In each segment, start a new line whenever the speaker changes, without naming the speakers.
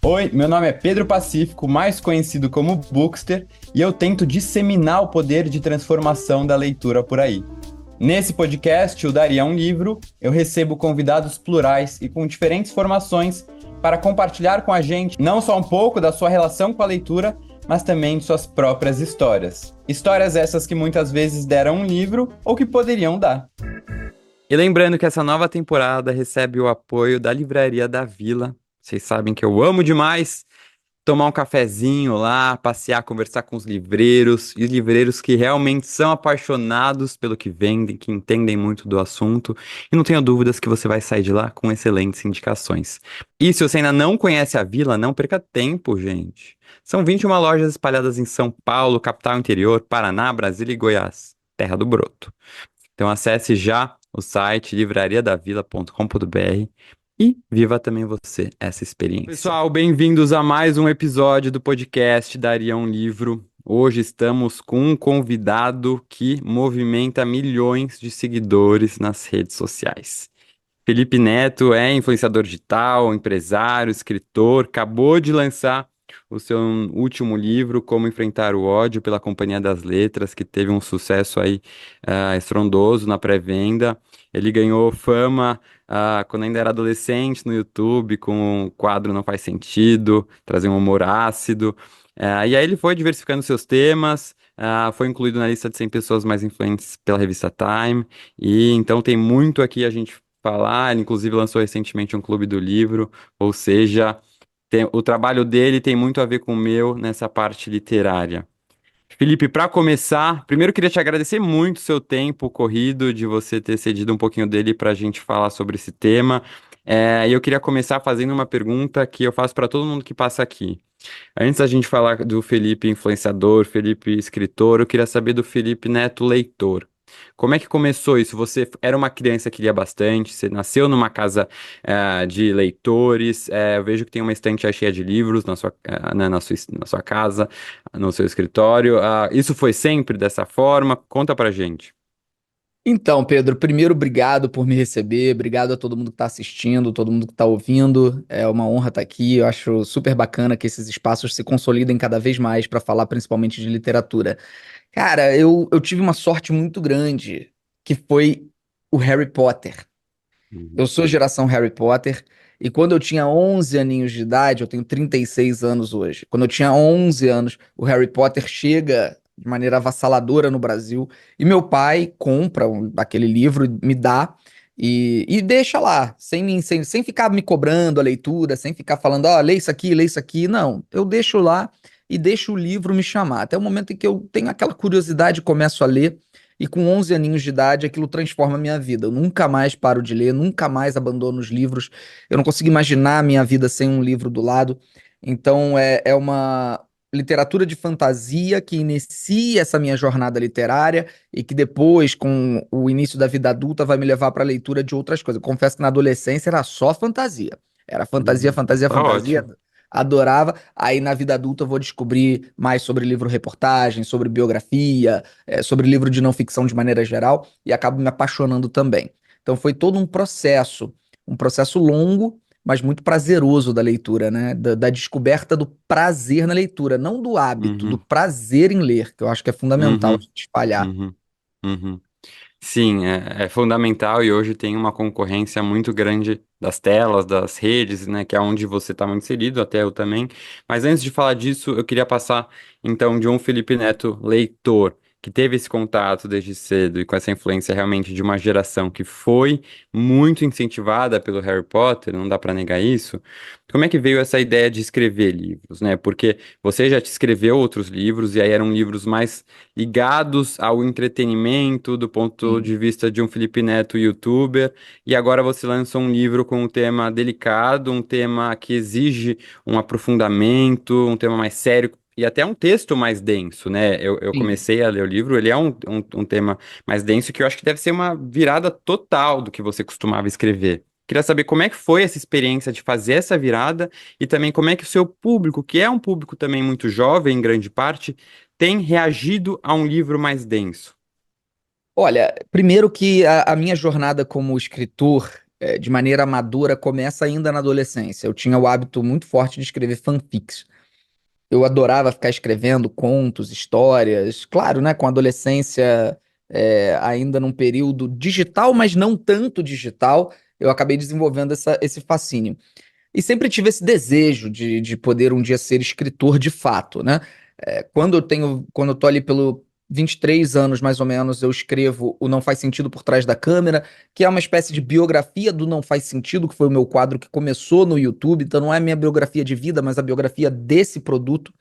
Oi, meu nome é Pedro Pacífico, mais conhecido como Bookster, e eu tento disseminar o poder de transformação da leitura por aí. Nesse podcast, o Daria um Livro, eu recebo convidados plurais e com diferentes formações para compartilhar com a gente não só um pouco da sua relação com a leitura, mas também de suas próprias histórias. Histórias essas que muitas vezes deram um livro ou que poderiam dar. E lembrando que essa nova temporada recebe o apoio da Livraria da Vila. Vocês sabem que eu amo demais tomar um cafezinho lá, passear, conversar com os livreiros, e os livreiros que realmente são apaixonados pelo que vendem, que entendem muito do assunto, e não tenho dúvidas que você vai sair de lá com excelentes indicações. E se você ainda não conhece a Vila, não perca tempo, gente. São 21 lojas espalhadas em São Paulo, capital interior, Paraná, Brasília e Goiás, terra do broto. Então acesse já o site livrariadavila.com.br e viva também você essa experiência. Pessoal, bem-vindos a mais um episódio do podcast Daria um Livro. Hoje estamos com um convidado que movimenta milhões de seguidores nas redes sociais. Felipe Neto é influenciador digital, empresário, escritor, acabou de lançar o seu último livro, Como Enfrentar o Ódio, pela Companhia das Letras, que teve um sucesso aí estrondoso na pré-venda. Ele ganhou fama quando ainda era adolescente no YouTube, com o quadro Não Faz Sentido, trazer um humor ácido. E aí ele foi diversificando seus temas, foi incluído na lista de 100 pessoas mais influentes pela revista Time, e então tem muito aqui a gente falar. Ele inclusive lançou recentemente um clube do livro, ou seja, o trabalho dele tem muito a ver com o meu nessa parte literária. Felipe, para começar, primeiro queria te agradecer muito o seu tempo corrido, de você ter cedido um pouquinho dele para a gente falar sobre esse tema. E eu queria começar fazendo uma pergunta que eu faço para todo mundo que passa aqui. Antes da gente falar do Felipe influenciador, Felipe escritor, eu queria saber do Felipe Neto leitor. Como é que começou isso? Você era uma criança que lia bastante, você nasceu numa casa de leitores, eu vejo que tem uma estante aí cheia de livros na sua casa, no seu escritório. Isso foi sempre dessa forma? Conta pra gente.
Então, Pedro, primeiro, obrigado por me receber, obrigado a todo mundo que está assistindo, todo mundo que está ouvindo. É uma honra estar aqui. Eu acho super bacana que esses espaços se consolidem cada vez mais para falar principalmente de literatura. Cara, eu tive uma sorte muito grande, que foi o Harry Potter.
Uhum.
Eu sou geração Harry Potter, e quando eu tinha 11 aninhos de idade, eu tenho 36 anos hoje. Quando eu tinha 11 anos, o Harry Potter chega de maneira avassaladora no Brasil, e meu pai compra aquele livro, me dá e deixa lá, sem ficar me cobrando a leitura, sem ficar falando, ó, lê isso aqui, lê isso aqui. Não, eu deixo lá e deixo o livro me chamar. Até o momento em que eu tenho aquela curiosidade e começo a ler. E com 11 aninhos de idade, aquilo transforma a minha vida. Eu nunca mais paro de ler, nunca mais abandono os livros. Eu não consigo imaginar a minha vida sem um livro do lado. Então, é uma literatura de fantasia que inicia essa minha jornada literária e que depois, com o início da vida adulta, vai me levar para a leitura de outras coisas. Eu confesso que na adolescência era só fantasia. Era fantasia, fantasia,
Tá
fantasia.
ótimo.
Adorava. Aí na vida adulta eu vou descobrir mais sobre livro-reportagem, sobre biografia, sobre livro de não ficção de maneira geral, e acabo me apaixonando também. Então foi todo um processo longo, mas muito prazeroso da leitura, né? Da descoberta do prazer na leitura, não do hábito, do
Uhum,
prazer em ler, que eu acho que é fundamental a
uhum,
gente espalhar.
uhum, uhum. Sim, é fundamental, e hoje tem uma concorrência muito grande das telas, das redes, né, que é onde você está muito inserido, até eu também. Mas antes de falar disso, eu queria passar então de um Felipe Neto leitor, que teve esse contato desde cedo e com essa influência realmente de uma geração que foi muito incentivada pelo Harry Potter, não dá para negar isso. Como é que veio essa ideia de escrever livros, né? Porque você já te escreveu outros livros e aí eram livros mais ligados ao entretenimento do ponto
Sim.
de vista de um Felipe Neto youtuber, e agora você lança um livro com um tema delicado, um tema que exige um aprofundamento, um tema mais sério. E até um texto mais denso, né? Eu
Sim.
comecei a ler o livro, ele é um tema mais denso que eu acho que deve ser uma virada total do que você costumava escrever. Queria saber como é que foi essa experiência de fazer essa virada e também como é que o seu público, que é um público também muito jovem, em grande parte, tem reagido a um livro mais denso?
Olha, primeiro que a minha jornada como escritor de maneira amadora começa ainda na adolescência. Eu tinha o hábito muito forte de escrever fanfics. Eu adorava ficar escrevendo contos, histórias. Claro, né? Com a adolescência, ainda num período digital, mas não tanto digital, eu acabei desenvolvendo esse fascínio. E sempre tive esse desejo de poder um dia ser escritor de fato, né? Quando eu tô ali pelo 23 anos, mais ou menos, eu escrevo o Não Faz Sentido por Trás da Câmera, que é uma espécie de biografia do Não Faz Sentido, que foi o meu quadro que começou no YouTube, então não é a minha biografia de vida, mas a biografia desse produto,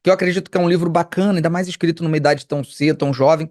que eu acredito que é um livro bacana, ainda mais escrito numa idade tão cedo, tão jovem,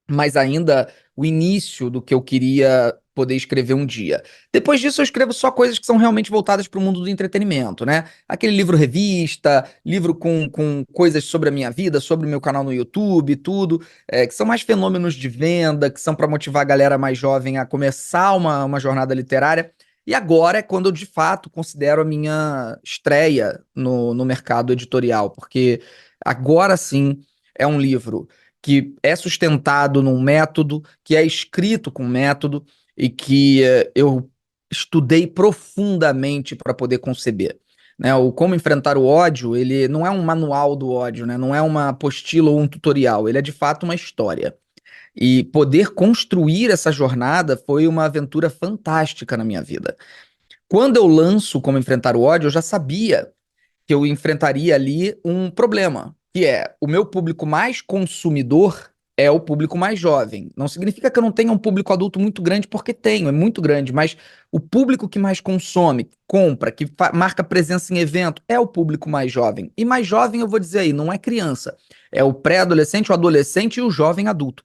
mas ainda o início do que eu queria poder escrever um dia. Depois disso, eu escrevo só coisas que são realmente voltadas para o mundo do entretenimento, né? Aquele livro revista, livro com coisas sobre a minha vida, sobre o meu canal no YouTube, tudo, que são mais fenômenos de venda, que são para motivar a galera mais jovem a começar uma jornada literária. E agora é quando eu de fato considero a minha estreia no mercado editorial, porque agora sim é um livro que é sustentado num método, que é escrito com método e que eu estudei profundamente para poder conceber. Né? O Como Enfrentar o Ódio, ele não é um manual do ódio, né? Não é uma apostila ou um tutorial, ele é de fato uma história. E poder construir essa jornada foi uma aventura fantástica na minha vida. Quando eu lanço Como Enfrentar o Ódio, eu já sabia que eu enfrentaria ali um problema, que é o meu público mais consumidor é o público mais jovem. Não significa que eu não tenha um público adulto muito grande, porque tenho, é muito grande, mas o público que mais consome, compra, que marca presença em evento, é o público mais jovem. E mais jovem, eu vou dizer aí, não é criança. É o pré-adolescente, o adolescente e o jovem adulto.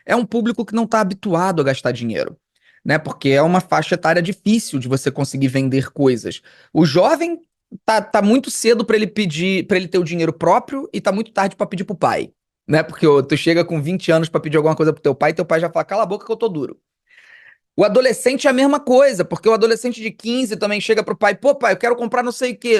É um público que não está habituado a gastar dinheiro. Né, porque é uma faixa etária difícil de você conseguir vender coisas. O jovem tá muito cedo pra ele pedir, para ele ter o dinheiro próprio e tá muito tarde pra pedir pro pai, né? Porque tu chega com 20 anos pra pedir alguma coisa pro teu pai já fala, cala a boca que eu tô duro. O adolescente é a mesma coisa, porque o adolescente de 15 também chega pro pai, pô, pai, eu quero comprar não sei o quê.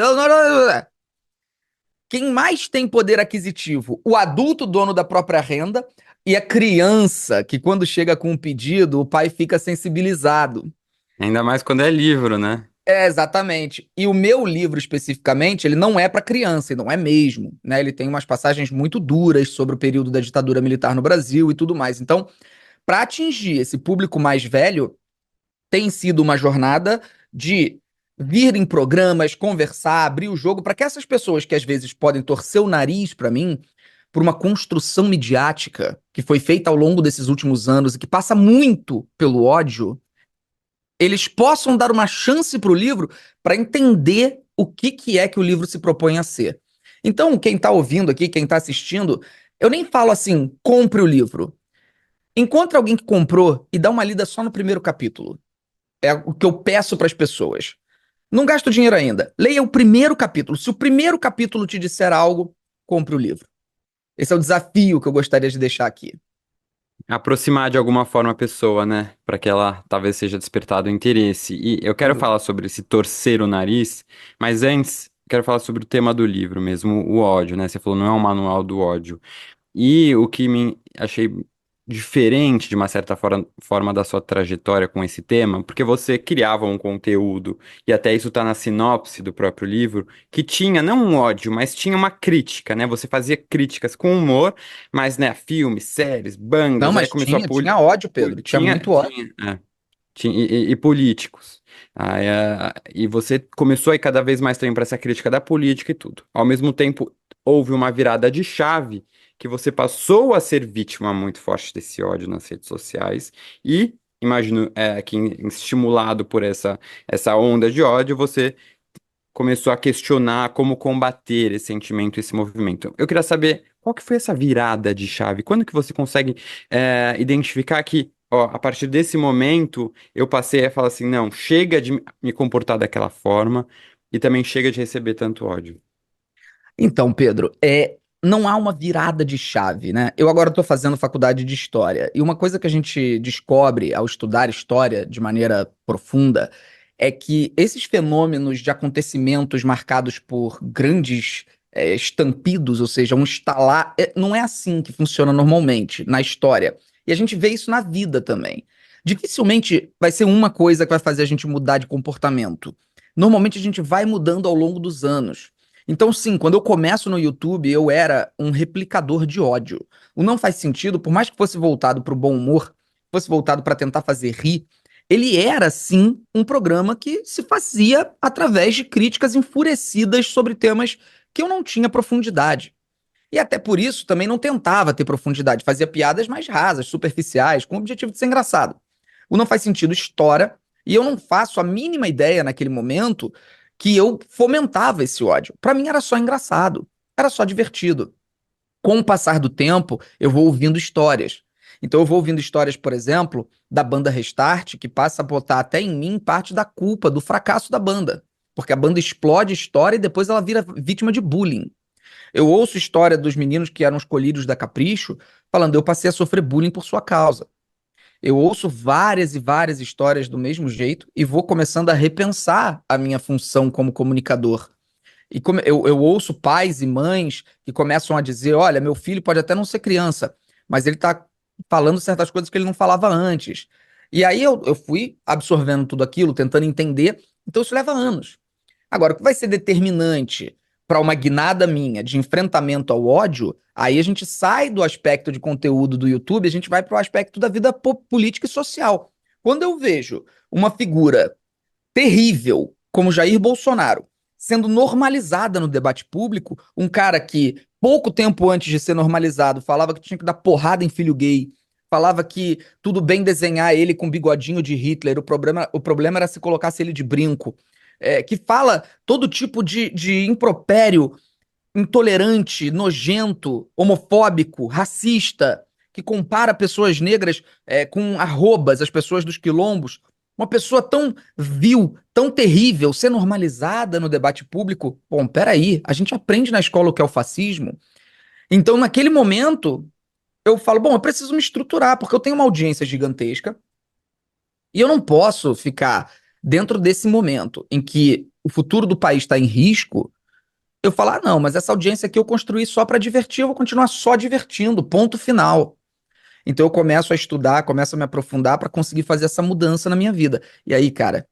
Quem mais tem poder aquisitivo? O adulto, dono da própria renda, e a criança, que quando chega com um pedido, o pai fica sensibilizado.
Ainda mais quando é livro, né?
Exatamente. E o meu livro especificamente, ele não é para criança, e não é mesmo, né? Ele tem umas passagens muito duras sobre o período da ditadura militar no Brasil e tudo mais. Então, para atingir esse público mais velho, tem sido uma jornada de vir em programas, conversar, abrir o jogo para que essas pessoas que às vezes podem torcer o nariz para mim, por uma construção midiática que foi feita ao longo desses últimos anos e que passa muito pelo ódio, eles possam dar uma chance para o livro para entender o que é que o livro se propõe a ser. Então, quem está ouvindo aqui, quem está assistindo, eu nem falo assim, compre o livro. Encontre alguém que comprou e dá uma lida só no primeiro capítulo. É o que eu peço para as pessoas. Não gasto dinheiro ainda. Leia o primeiro capítulo. Se o primeiro capítulo te disser algo, compre o livro. Esse é o desafio que eu gostaria de deixar aqui.
Aproximar de alguma forma a pessoa, né? Para que ela talvez seja despertado o interesse. E eu quero falar sobre esse torcer o nariz, mas antes, quero falar sobre o tema do livro mesmo, o ódio, né? Você falou, não é um manual do ódio. E o que me achei diferente, de uma certa forma, da sua trajetória com esse tema, porque você criava um conteúdo, e até isso está na sinopse do próprio livro, que tinha não um ódio, mas tinha uma crítica, né? Você fazia críticas com humor, mas, né, filmes, séries,
Não,
bandas, aí
mas
começou a
tinha ódio, Pedro. Tinha
tinha,
muito ódio.
tinha, e políticos. Aí, e você começou a ir cada vez mais também para essa crítica da política e tudo. Ao mesmo tempo, houve uma virada de chave que você passou a ser vítima muito forte desse ódio nas redes sociais e, imagino, que estimulado por essa onda de ódio, você começou a questionar como combater esse sentimento, esse movimento. Eu queria saber qual que foi essa virada de chave? Quando que você consegue identificar que, ó, a partir desse momento, eu passei a falar assim, não, chega de me comportar daquela forma e também chega de receber tanto ódio.
Então, Pedro, não há uma virada de chave, né? Eu agora estou fazendo faculdade de história, e uma coisa que a gente descobre ao estudar história de maneira profunda é que esses fenômenos de acontecimentos marcados por grandes estampidos, ou seja, um estalar, não é assim que funciona normalmente na história. E a gente vê isso na vida também. Dificilmente vai ser uma coisa que vai fazer a gente mudar de comportamento. Normalmente a gente vai mudando ao longo dos anos. Então, sim, quando eu começo no YouTube, eu era um replicador de ódio. O Não Faz Sentido, por mais que fosse voltado para o bom humor, fosse voltado para tentar fazer rir, ele era, sim, um programa que se fazia através de críticas enfurecidas sobre temas que eu não tinha profundidade. E até por isso também não tentava ter profundidade, fazia piadas mais rasas, superficiais, com o objetivo de ser engraçado. O Não Faz Sentido estoura, e eu não faço a mínima ideia naquele momento que eu fomentava esse ódio. Pra mim era só engraçado, era só divertido. Com o passar do tempo, eu vou ouvindo histórias. Então eu vou ouvindo histórias, por exemplo, da banda Restart, que passa a botar até em mim parte da culpa do fracasso da banda. Porque a banda explode, estoura e depois ela vira vítima de bullying. Eu ouço história dos meninos que eram escolhidos da Capricho, falando, eu passei a sofrer bullying por sua causa. Eu ouço várias e várias histórias do mesmo jeito e vou começando a repensar a minha função como comunicador. E como eu ouço pais e mães que começam a dizer: olha, meu filho pode até não ser criança, mas ele está falando certas coisas que ele não falava antes. E aí eu fui absorvendo tudo aquilo, tentando entender. Então isso leva anos. Agora, o que vai ser determinante para uma guinada minha de enfrentamento ao ódio, aí a gente sai do aspecto de conteúdo do YouTube, a gente vai para o aspecto da vida política e social. Quando eu vejo uma figura terrível como Jair Bolsonaro sendo normalizada no debate público, um cara que pouco tempo antes de ser normalizado falava que tinha que dar porrada em filho gay, falava que tudo bem desenhar ele com bigodinho de Hitler, o problema era se colocasse ele de brinco, que fala todo tipo de impropério intolerante, nojento, homofóbico, racista, que compara pessoas negras com arrobas, as pessoas dos quilombos. Uma pessoa tão vil, tão terrível, ser normalizada no debate público. Bom, peraí, a gente aprende na escola o que é o fascismo. Então, naquele momento, eu falo, bom, eu preciso me estruturar, porque eu tenho uma audiência gigantesca e eu não posso ficar dentro desse momento em que o futuro do país está em risco eu falar, ah, não, mas essa audiência aqui eu construí só para divertir, eu vou continuar só divertindo, ponto final. Então eu começo a estudar, começo a me aprofundar para conseguir fazer essa mudança na minha vida. E aí, cara,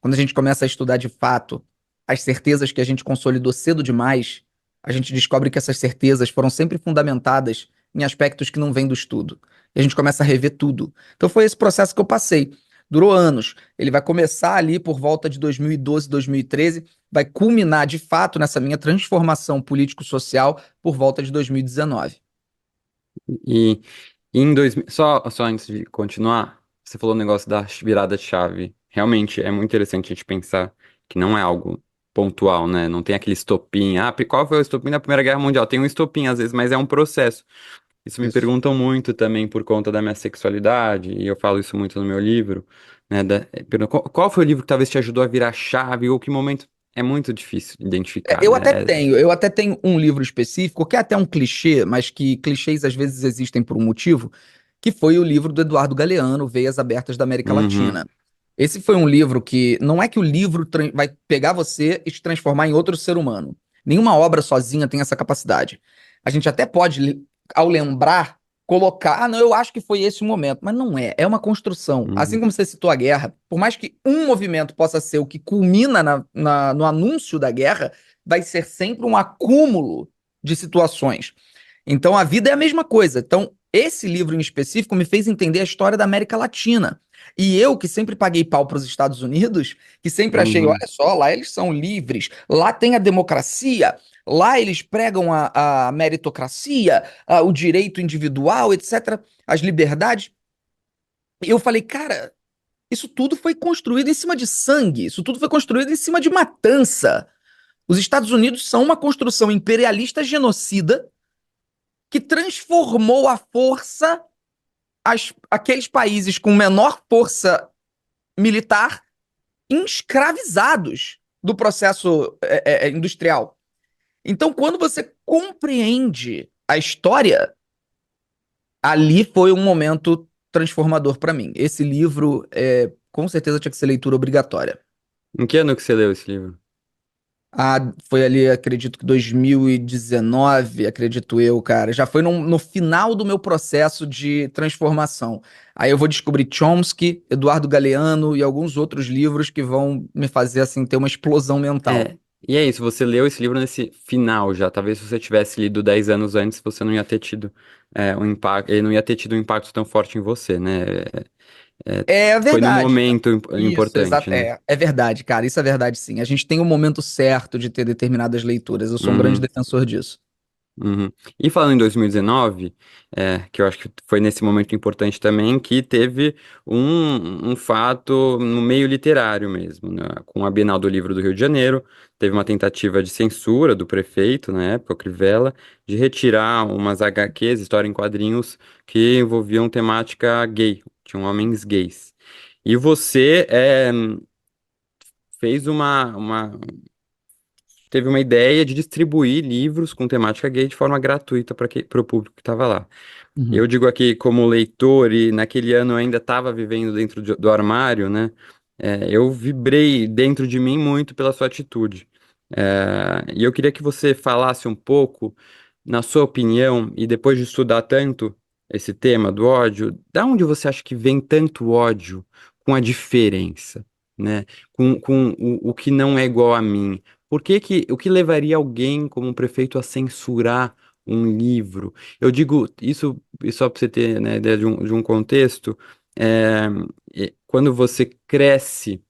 quando a gente começa a estudar de fato as certezas que a gente consolidou cedo demais, a gente descobre que essas certezas foram sempre fundamentadas em aspectos que não vêm do estudo. E a gente começa a rever tudo. Então foi esse processo que eu passei. Durou anos. Ele vai começar ali por volta de 2012, 2013, vai culminar de fato nessa minha transformação político-social por volta de 2019.
E em 2000, só antes de continuar, você falou o negócio da virada de chave. Realmente é muito interessante a gente pensar que não é algo pontual, né? Não tem aquele estopim. Ah, qual foi o estopim da Primeira Guerra Mundial? Tem um estopim às vezes, mas é um processo. Isso me
Isso.
perguntam muito também por conta da minha sexualidade, e eu falo isso muito no meu livro, né? Qual foi o livro que talvez te ajudou a virar chave, ou que momento? É muito difícil identificar,
Eu
né?
até tenho, eu até tenho um livro específico, que é até um clichê, mas que clichês às vezes existem por um motivo, que foi o livro do Eduardo Galeano, Veias Abertas da América
Uhum,
Latina. Esse foi um livro que não é que o livro vai pegar você e te transformar em outro ser humano. Nenhuma obra sozinha tem essa capacidade. A gente até pode, ao lembrar, colocar, ah, não, eu acho que foi esse o momento, mas não é, é uma construção. Assim
uhum,
como você citou a guerra, por mais que um movimento possa ser o que culmina no anúncio da guerra, vai ser sempre um acúmulo de situações. Então a vida é a mesma coisa. Então, esse livro em específico me fez entender a história da América Latina. E eu, que sempre paguei pau para os Estados Unidos, que sempre achei,
uhum.
olha só, lá eles são livres, lá tem a democracia, lá eles pregam a meritocracia, o direito individual, etc., as liberdades. E eu falei, cara, isso tudo foi construído em cima de sangue, isso tudo foi construído em cima de matança. Os Estados Unidos são uma construção imperialista genocida que transformou a força, aqueles países com menor força militar em escravizados do processo industrial. Então, quando você compreende a história, ali foi um momento transformador para mim. Esse livro, com certeza, tinha que ser leitura obrigatória.
Em que ano que você leu esse livro?
Foi ali, acredito que 2019, acredito eu, cara. Já foi no final do meu processo de transformação. Aí eu vou descobrir Chomsky, Eduardo Galeano e alguns outros livros que vão me fazer, assim, ter uma explosão mental.
É, e é isso, você leu esse livro nesse final já. Talvez se você tivesse lido 10 anos antes, você não ia ter tido um impacto, ele não ia ter tido um impacto tão forte em você, né?
É
Foi no
verdade, cara.
momento
Isso,
importante,
exato.
né?
É verdade, cara. Isso é verdade, sim. A gente tem o momento certo de ter determinadas leituras. Eu sou um grande
Uhum.
defensor disso.
Uhum. E falando em 2019, que eu acho que foi nesse momento importante também, que teve um fato no meio literário mesmo, né? Com a Bienal do Livro do Rio de Janeiro, teve uma tentativa de censura do prefeito, na época, o Crivella, de retirar umas HQs, história em quadrinhos, que envolviam temática gay, tinham homens gays. E você fez teve uma ideia de distribuir livros com temática gay de forma gratuita para o público que estava lá. Eu
Uhum.
digo aqui como leitor, e naquele ano eu ainda estava vivendo dentro do armário, né? Eu vibrei dentro de mim muito pela sua atitude. E eu queria que você falasse um pouco, na sua opinião, e depois de estudar tanto esse tema do ódio, da onde você acha que vem tanto ódio com a diferença, né? Com o que não é igual a mim? O que levaria alguém como um prefeito a censurar um livro? Eu digo isso, e só para você ter, né, ideia de um contexto, é, quando você cresce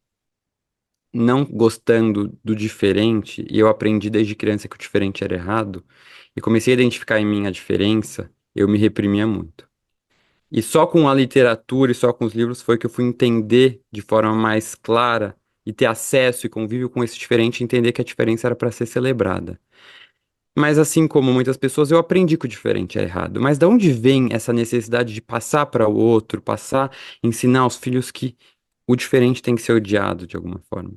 não gostando do diferente, e eu aprendi desde criança que o diferente era errado, e comecei a identificar em mim a diferença, eu me reprimia muito. E só com a literatura e só com os livros foi que eu fui entender de forma mais clara e ter acesso e convívio com esse diferente, e entender que a diferença era para ser celebrada. Mas assim como muitas pessoas, eu aprendi que o diferente é errado. Mas de onde vem essa necessidade de passar para o outro, ensinar aos filhos que o diferente tem que ser odiado de alguma forma?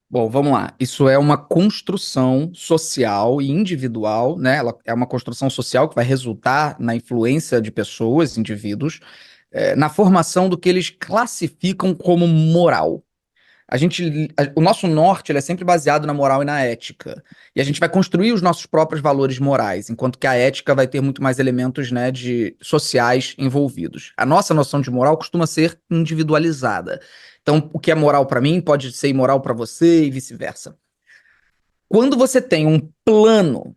Bom, vamos lá. Isso é uma construção social e individual, né? Ela é uma construção social que vai resultar na influência de pessoas, indivíduos, na formação do que eles classificam como moral. O nosso norte, ele é sempre baseado na moral e na ética. E a gente vai construir os nossos próprios valores morais, enquanto que a ética vai ter muito mais elementos, né, de sociais envolvidos. A nossa noção de moral costuma ser individualizada. Então, o que é moral para mim pode ser imoral para você e vice-versa. Quando você tem um plano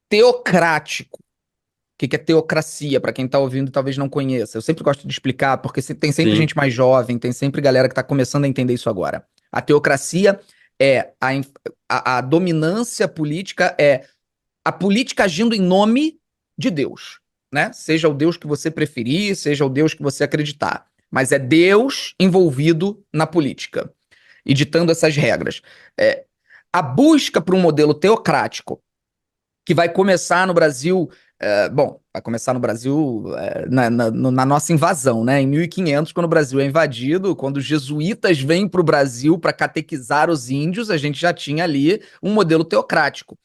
teocrático, o que que é teocracia, para quem está ouvindo talvez não conheça. Eu sempre gosto de explicar, porque tem sempre
Sim,
gente mais jovem, tem sempre galera que está começando a entender isso agora. A teocracia é a dominância política, é a política agindo em nome de Deus, né? Seja o Deus que você preferir, seja o Deus que você acreditar. Mas é Deus envolvido na política e ditando essas regras. É, a busca por um modelo teocrático que vai começar no Brasil. Bom, vai começar no Brasil na nossa invasão, né? Em 1500, quando o Brasil é invadido, quando os jesuítas vêm para o Brasil para catequizar os índios, a gente já tinha ali um modelo teocrático.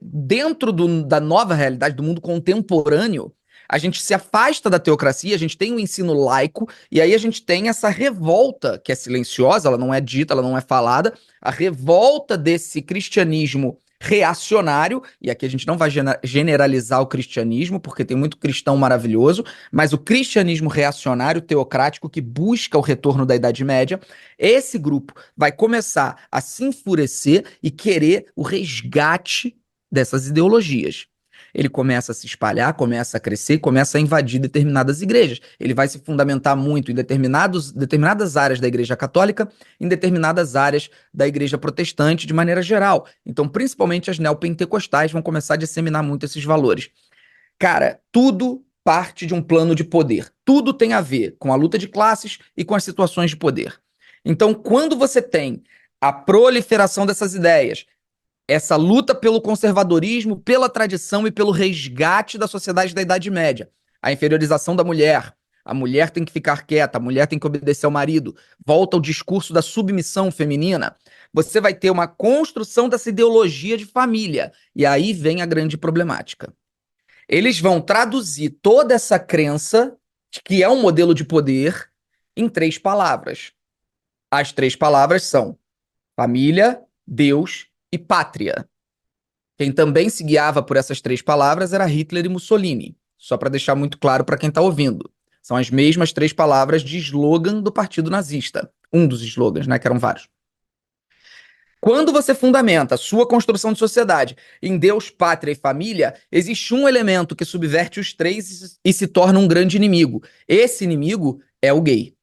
Dentro da nova realidade, do mundo contemporâneo, a gente se afasta da teocracia, a gente tem um ensino laico, e aí a gente tem essa revolta, que é silenciosa, ela não é dita, ela não é falada, a revolta desse cristianismo reacionário, e aqui a gente não vai generalizar o cristianismo, porque tem muito cristão maravilhoso, mas o cristianismo reacionário, teocrático, que busca o retorno da Idade Média, esse grupo vai começar a se enfurecer e querer o resgate dessas ideologias. Ele começa a se espalhar, começa a crescer, começa a invadir determinadas igrejas. Ele vai se fundamentar muito em determinadas áreas da Igreja Católica, em determinadas áreas da Igreja Protestante, de maneira geral. Então, principalmente as neopentecostais vão começar a disseminar muito esses valores. Cara, tudo parte de um plano de poder. Tudo tem a ver com a luta de classes e com as situações de poder. Então, quando você tem a proliferação dessas ideias, essa luta pelo conservadorismo, pela tradição e pelo resgate da sociedade da Idade Média. A inferiorização da mulher. A mulher tem que ficar quieta, a mulher tem que obedecer ao marido. Volta ao discurso da submissão feminina. Você vai ter uma construção dessa ideologia de família. E aí vem a grande problemática. Eles vão traduzir toda essa crença, que é um modelo de poder, em três palavras. As três palavras são família, Deus e pátria. Quem também se guiava por essas três palavras era Hitler e Mussolini, só para deixar muito claro para quem está ouvindo. São as mesmas três palavras de slogan do Partido Nazista. Um dos slogans, né, que eram vários. Quando você fundamenta a sua construção de sociedade em Deus, pátria e família, existe um elemento que subverte os três e se torna um grande inimigo. Esse inimigo é o gay.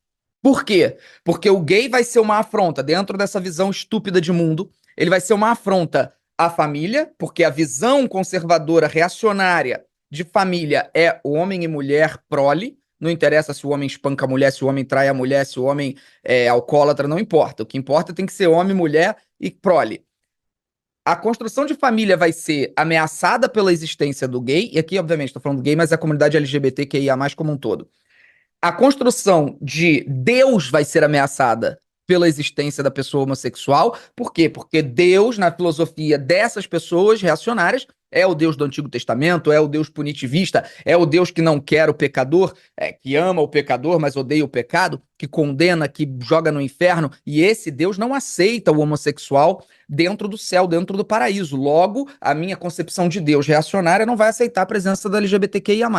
Por quê? Porque o gay vai ser uma afronta dentro dessa visão estúpida de mundo. Ele vai ser uma afronta à família, porque a visão conservadora, reacionária de família é homem e mulher prole. Não interessa se o homem espanca a mulher, se o homem trai a mulher, se o homem é alcoólatra, não importa. O que importa tem que ser homem, mulher e prole. A construção de família vai ser ameaçada pela existência do gay, e aqui, obviamente, estou falando do gay, mas é a comunidade LGBTQIA+, como um todo. A construção de Deus vai ser ameaçada pela existência da pessoa homossexual. Por quê? Porque Deus, na filosofia dessas pessoas reacionárias, é o Deus do Antigo Testamento, é o Deus punitivista, é o Deus que não quer o pecador, que ama o pecador, mas odeia o pecado, que condena, que joga no inferno. E esse Deus não aceita o homossexual dentro do céu, dentro do paraíso. Logo, a minha concepção de Deus reacionária não vai aceitar a presença da LGBTQIA+.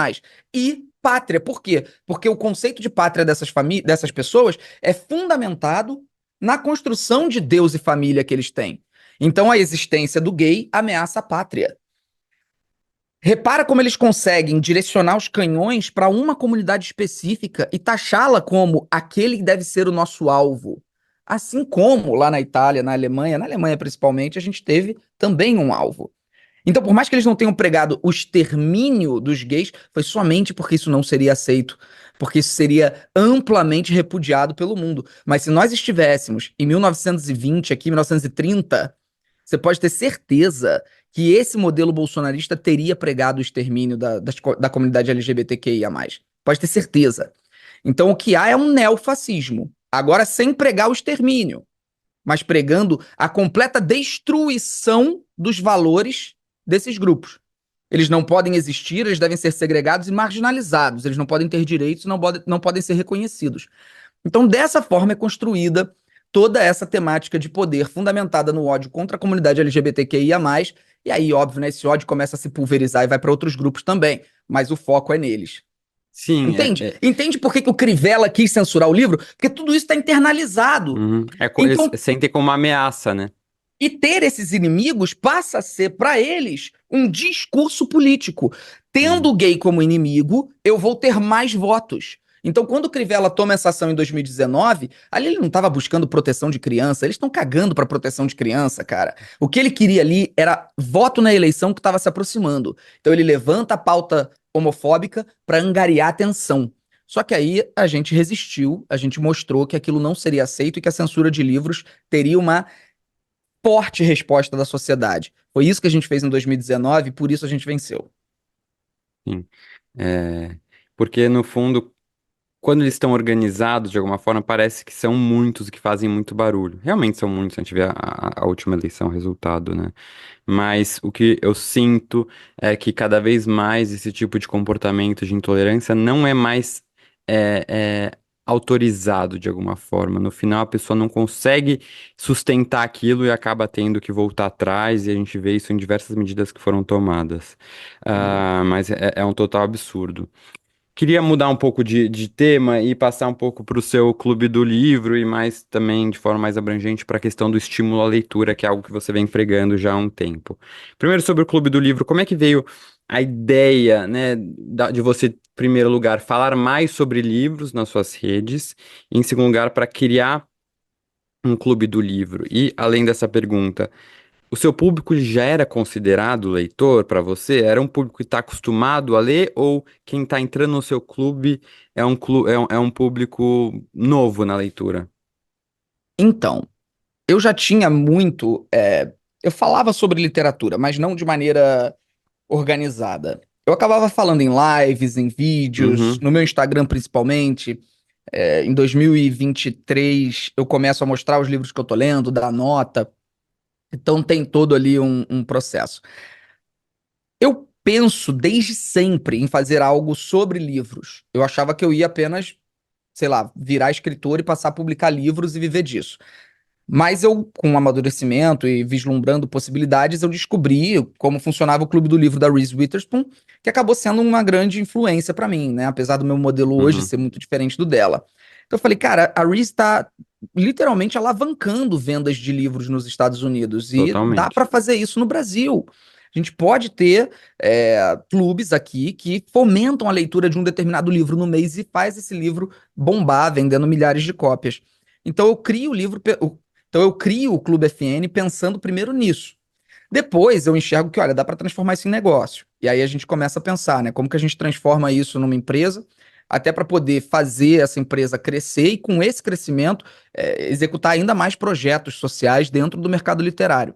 E pátria, por quê? Porque o conceito de pátria dessas pessoas é fundamentado na construção de Deus e família que eles têm. Então a existência do gay ameaça a pátria. Repara como eles conseguem direcionar os canhões para uma comunidade específica e taxá-la como aquele que deve ser o nosso alvo. Assim como lá na Itália, na Alemanha principalmente, a gente teve também um alvo. Então, por mais que eles não tenham pregado o extermínio dos gays, foi somente porque isso não seria aceito, porque isso seria amplamente repudiado pelo mundo. Mas se nós estivéssemos em 1920, aqui, 1930, você pode ter certeza que esse modelo bolsonarista teria pregado o extermínio da comunidade LGBTQIA+. Pode ter certeza. Então, o que há é um neofascismo. Agora, sem pregar o extermínio, mas pregando a completa destruição dos valores desses grupos. Eles não podem existir, eles devem ser segregados e marginalizados. Eles não podem ter direitos, não podem ser reconhecidos. Então, dessa forma é construída toda essa temática de poder fundamentada no ódio contra a comunidade LGBTQIA+. E aí, óbvio, né, esse ódio começa a se pulverizar e vai para outros grupos também. Mas o foco é neles.
Sim,
Entende? Entende por que o Crivella quis censurar o livro? Porque tudo isso está internalizado.
Eles
Então,
sentem como uma ameaça, né?
e ter esses inimigos passa a ser, para eles, um discurso político. Tendo
Hum.
o gay como inimigo, eu vou ter mais votos. Então, quando o Crivella toma essa ação em 2019, ali ele não estava buscando proteção de criança, eles estão cagando para proteção de criança, cara. O que ele queria ali era voto na eleição que estava se aproximando. Então, ele levanta a pauta homofóbica para angariar atenção. Só que aí a gente resistiu, a gente mostrou que aquilo não seria aceito e que a censura de livros teria uma forte resposta da sociedade. Foi isso que a gente fez em 2019 e por isso a gente venceu.
Sim. É, porque, no fundo, quando eles estão organizados de alguma forma, parece que são muitos que fazem muito barulho. Realmente são muitos, se a gente vê a última eleição, o resultado, né? Mas o que eu sinto é que cada vez mais esse tipo de comportamento de intolerância não é mais é, é, autorizado de alguma forma. No final, a pessoa não consegue sustentar aquilo e acaba tendo que voltar atrás, e a gente vê isso em diversas medidas que foram tomadas. Mas é um total absurdo. Queria mudar um pouco de tema e passar um pouco para o seu clube do livro e mais também de forma mais abrangente para a questão do estímulo à leitura, que é algo que você vem pregando já há um tempo. Primeiro sobre o clube do livro, como é que veio a ideia, né, de você, em primeiro lugar, falar mais sobre livros nas suas redes, e em segundo lugar, para criar um clube do livro? E além dessa pergunta, o seu público já era considerado leitor para você? Era um público que está acostumado a ler, ou quem está entrando no seu clube é um público novo na leitura?
Então, eu já tinha muito. Eu falava sobre literatura, mas não de maneira organizada. Eu acabava falando em lives, em vídeos,
Uhum,
no meu Instagram principalmente. Em 2023, eu começo a mostrar os livros que eu tô lendo, dar nota. Então, tem todo ali um processo. Eu penso desde sempre em fazer algo sobre livros. Eu achava que eu ia apenas, sei lá, virar escritor e passar a publicar livros e viver disso. Mas eu, com amadurecimento e vislumbrando possibilidades, eu descobri como funcionava o Clube do Livro da Reese Witherspoon, que acabou sendo uma grande influência para mim, né? Apesar do meu modelo hoje
Uhum,
ser muito diferente do dela. Então eu falei, cara, a Reese está literalmente alavancando vendas de livros nos Estados Unidos e dá para
totalmente.
fazer isso no Brasil. A gente pode ter clubes aqui que fomentam a leitura de um determinado livro no mês e faz esse livro bombar, vendendo milhares de cópias. Então eu crio o livro, então eu crio o Clube FN pensando primeiro nisso. Depois eu enxergo que, olha, dá para transformar isso em negócio. E aí a gente começa a pensar, né, como que a gente transforma isso numa empresa, até para poder fazer essa empresa crescer e com esse crescimento executar ainda mais projetos sociais dentro do mercado literário.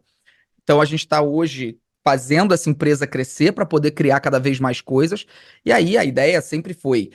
Então a gente está hoje fazendo essa empresa crescer para poder criar cada vez mais coisas. E aí a ideia sempre foi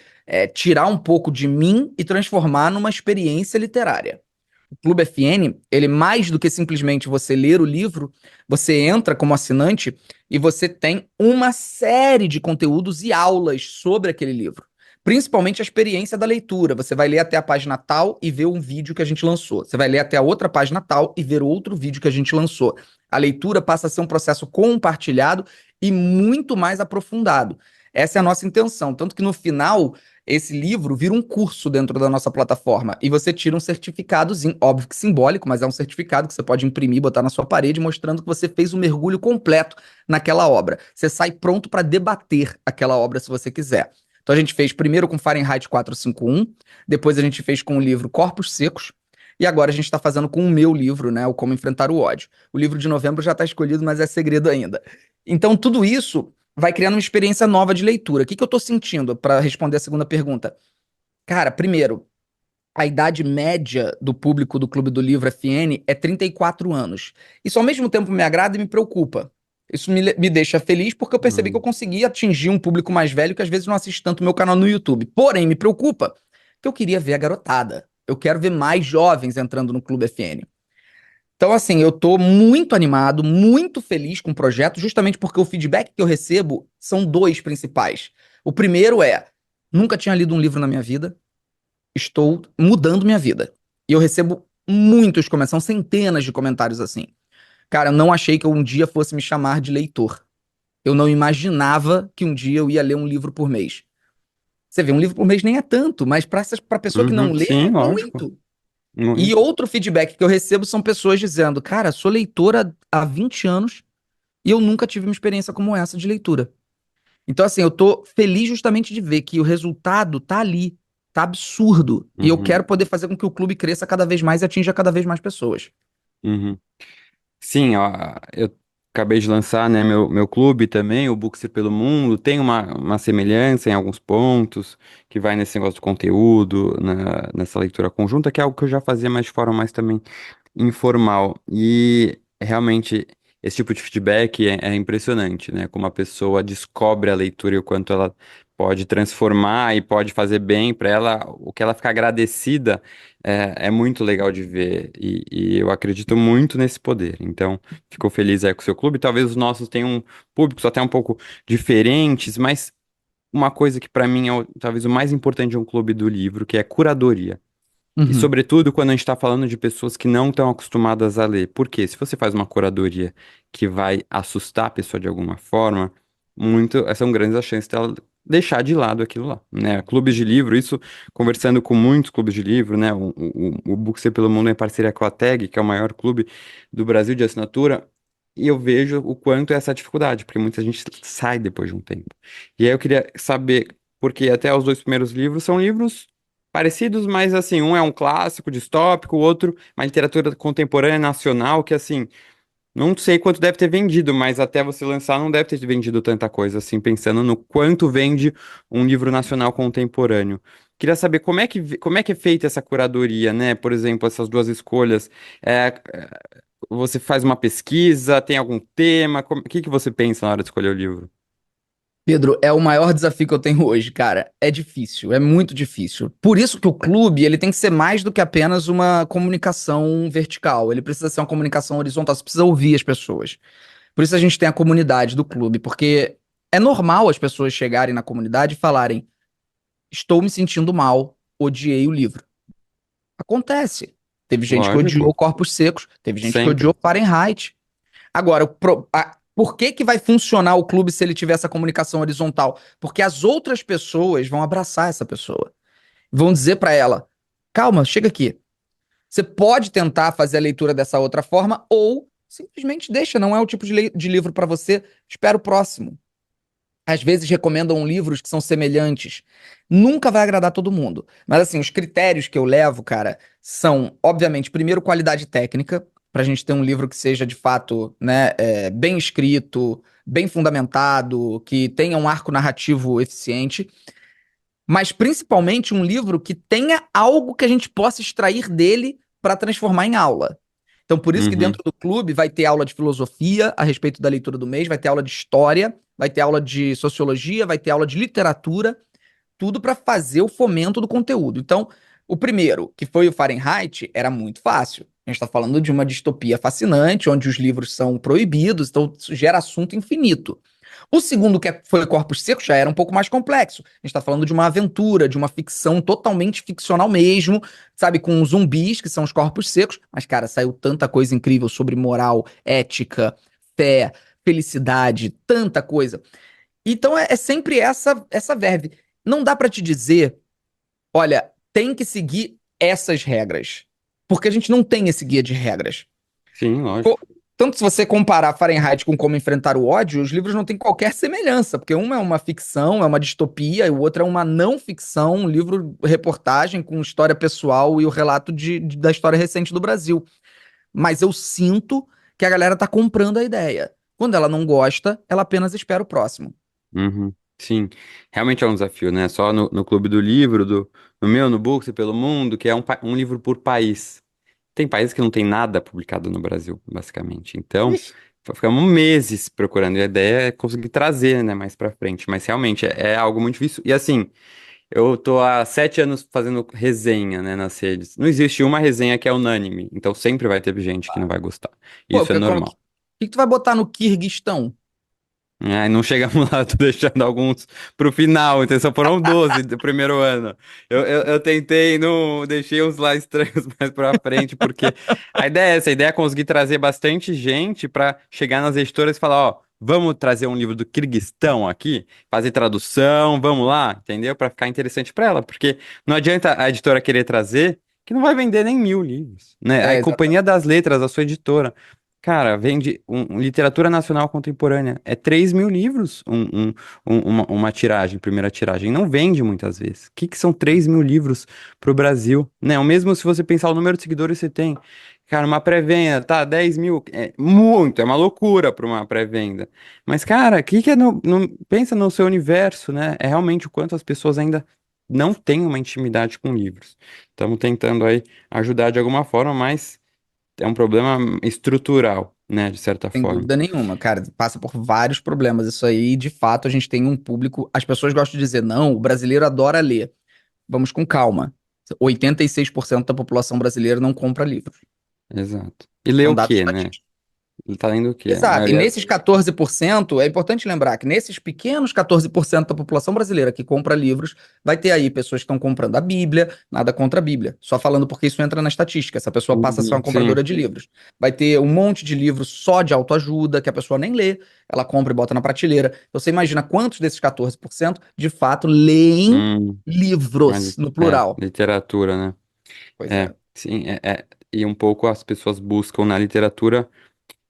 tirar um pouco de mim e transformar numa experiência literária. O Clube FN, ele mais do que simplesmente você ler o livro, você entra como assinante e você tem uma série de conteúdos e aulas sobre aquele livro. Principalmente a experiência da leitura. Você vai ler até a página tal e ver um vídeo que a gente lançou. Você vai ler até a outra página tal e ver outro vídeo que a gente lançou. A leitura passa a ser um processo compartilhado e muito mais aprofundado. Essa é a nossa intenção. Tanto que no final esse livro vira um curso dentro da nossa plataforma e você tira um certificadozinho, óbvio que simbólico, mas é um certificado que você pode imprimir, botar na sua parede, mostrando que você fez um mergulho completo naquela obra. Você sai pronto para debater aquela obra se você quiser. Então a gente fez primeiro com Fahrenheit 451, depois a gente fez com o livro Corpos Secos, e agora a gente está fazendo com o meu livro, né, o Como Enfrentar o Ódio. O livro de novembro já está escolhido, mas é segredo ainda. Então tudo isso vai criando uma experiência nova de leitura. O que que eu tô sentindo para responder a segunda pergunta? Cara, primeiro, a idade média do público do Clube do Livro FN é 34 anos. Isso ao mesmo tempo me agrada e me preocupa. Isso me deixa feliz porque eu percebi que eu
Uhum,
consegui atingir um público mais velho que às vezes não assiste tanto o meu canal no YouTube. Porém, me preocupa que eu queria ver a garotada. Eu quero ver mais jovens entrando no Clube FN. Então, assim, eu tô muito animado, muito feliz com o projeto, justamente porque o feedback que eu recebo são dois principais. O primeiro é: nunca tinha lido um livro na minha vida, estou mudando minha vida. E eu recebo muitos comentários, são centenas de comentários assim. Cara, eu não achei que eu um dia fosse me chamar de leitor. Eu não imaginava que um dia eu ia ler um livro por mês. Você vê, um livro por mês nem é tanto, mas para pessoa que não
uhum,
lê,
sim,
é
lógico.
muito. E
Muito.
outro feedback que eu recebo são pessoas dizendo: cara, sou leitora há 20 anos e eu nunca tive uma experiência como essa de leitura. Então, assim, eu tô feliz justamente de ver que o resultado tá ali, tá absurdo. E eu
Uhum,
quero poder fazer com que o clube cresça cada vez mais e atinja cada vez mais pessoas.
uhum. Sim, ó, eu acabei de lançar, né, meu clube também, o Bookster pelo Mundo, tem uma semelhança em alguns pontos, que vai nesse negócio do conteúdo, nessa leitura conjunta, que é algo que eu já fazia, mas de forma mais também informal. E realmente esse tipo de feedback é impressionante, né? Como a pessoa descobre a leitura e o quanto ela pode transformar e pode fazer bem para ela, o que ela fica agradecida é muito legal de ver. E eu acredito muito nesse poder. Então, ficou feliz aí com o seu clube. Talvez os nossos tenham públicos até um pouco diferentes, mas uma coisa que para mim é talvez o mais importante de um clube do livro, que é curadoria. E,
Uhum,
sobretudo, quando a gente está falando de pessoas que não estão acostumadas a ler. Porque se você faz uma curadoria que vai assustar a pessoa de alguma forma, são grandes as chances dela deixar de lado aquilo lá, né? Clubes de livro, isso conversando com muitos clubes de livro, né? O Book Ser pelo Mundo é em parceria com a TAG, que é o maior clube do Brasil de assinatura, e eu vejo o quanto é essa dificuldade, porque muita gente sai depois de um tempo. E aí eu queria saber, porque até os dois primeiros livros são livros parecidos, mas assim, um é um clássico distópico, o outro uma literatura contemporânea nacional que assim, não sei quanto deve ter vendido, mas até você lançar não deve ter vendido tanta coisa assim, pensando no quanto vende um livro nacional contemporâneo. Queria saber como é que é feita essa curadoria, né? Por exemplo, essas duas escolhas. Você faz uma pesquisa, tem algum tema? O que você pensa na hora de escolher o livro?
Pedro, é o maior desafio que eu tenho hoje, cara. É difícil, é muito difícil. Por isso que o clube, ele tem que ser mais do que apenas uma comunicação vertical. Ele precisa ser uma comunicação horizontal, você precisa ouvir as pessoas. Por isso a gente tem a comunidade do clube, porque é normal as pessoas chegarem na comunidade e falarem: estou me sentindo mal, odiei o livro. Acontece. Teve gente que odiou
Lógico,
Corpos Secos, teve gente que odiou
sempre.
Fahrenheit. Agora, por que que vai funcionar o clube se ele tiver essa comunicação horizontal? Porque as outras pessoas vão abraçar essa pessoa. Vão dizer pra ela: calma, chega aqui. Você pode tentar fazer a leitura dessa outra forma ou simplesmente deixa, não é o tipo de livro pra você, espera o próximo. Às vezes recomendam livros que são semelhantes. Nunca vai agradar todo mundo. Mas assim, os critérios que eu levo, cara, são, obviamente, primeiro, qualidade técnica, pra gente ter um livro que seja de fato, né, bem escrito, bem fundamentado, que tenha um arco narrativo eficiente, mas principalmente um livro que tenha algo que a gente possa extrair dele para transformar em aula. Então, por isso que
Uhum,
dentro do clube vai ter aula de filosofia a respeito da leitura do mês, vai ter aula de história, vai ter aula de sociologia, vai ter aula de literatura, tudo para fazer o fomento do conteúdo. Então, o primeiro, que foi o Fahrenheit, era muito fácil. A gente está falando de uma distopia fascinante, onde os livros são proibidos, então isso gera assunto infinito. O segundo, foi Corpos Secos, já era um pouco mais complexo. A gente está falando de uma aventura, de uma ficção totalmente ficcional mesmo, sabe, com zumbis, que são os corpos secos. Mas, cara, saiu tanta coisa incrível sobre moral, ética, fé, felicidade, tanta coisa. Então é sempre essa verve. Não dá pra te dizer, olha, tem que seguir essas regras. Porque a gente não tem esse guia de regras.
sim,
Co-
lógico.
Tanto se você comparar Fahrenheit com Como Enfrentar o Ódio, os livros não têm qualquer semelhança, porque um é uma ficção, é uma distopia, e o outro é uma não ficção, um livro reportagem com história pessoal e o relato da história recente do Brasil. Mas eu sinto que a galera tá comprando a ideia. Quando ela não gosta, ela apenas espera o próximo.
Uhum, sim, realmente é um desafio, né? Só no Clube do Livro, no meu, no Books e pelo Mundo, que é um livro por país. Tem países que não tem nada publicado no Brasil, basicamente. Então,
Ixi.
ficamos meses procurando. E a ideia é conseguir trazer, né, mais pra frente. Mas realmente é algo muito difícil. E assim, eu tô há 7 anos fazendo resenha, né, nas redes. Não existe uma resenha que é unânime. Então sempre vai ter gente que não vai gostar.
Pô,
Isso é
o
normal.
que tu vai botar no Kirguistão?
Ai, não chegamos lá, tô deixando alguns pro final, então só foram 12 do primeiro ano. Eu tentei, não deixei uns lá estranhos mais pra frente, porque a ideia é essa, a ideia é conseguir trazer bastante gente pra chegar nas editoras e falar, ó, vamos trazer um livro do Kirguistão aqui, fazer tradução, vamos lá, entendeu? Pra ficar interessante pra ela, porque não adianta a editora querer trazer, que não vai vender nem 1000 livros, né? A Companhia
Exatamente.
das Letras, a sua editora. Cara, vende literatura nacional contemporânea. É 3.000 livros uma tiragem, primeira tiragem. Não vende muitas vezes. O que são 3.000 livros pro Brasil? Né? O mesmo se você pensar o número de seguidores que você tem. Cara, uma pré-venda, tá, 10 mil. É muito, é uma loucura para uma pré-venda. Mas, cara, que é pensa no seu universo, né? É realmente o quanto as pessoas ainda não têm uma intimidade com livros. Estamos tentando aí ajudar de alguma forma, mas é um problema estrutural, né, de certa
Sem
forma.
dúvida nenhuma, cara. Passa por vários problemas. Isso aí, de fato, a gente tem um público. As pessoas gostam de dizer, não, o brasileiro adora ler. Vamos com calma. 86% da população brasileira não compra livros.
Exato. E lê
São
o
dados
quê, né?
estatísticos.
Ele tá lendo o quê? A
Exato. E
maioria.
nesses 14%, é importante lembrar que nesses pequenos 14% da população brasileira que compra livros, vai ter aí pessoas que estão comprando a Bíblia, nada contra a Bíblia. Só falando porque isso entra na estatística. Essa pessoa passa a ser uma
Sim.
compradora de livros. Vai ter um monte de livros só de autoajuda, que a pessoa nem lê, ela compra e bota na prateleira. Então você imagina quantos desses 14% de fato leem
Hum,
livros, no plural.
literatura, né?
Pois é.
É, sim, e um pouco as pessoas buscam na literatura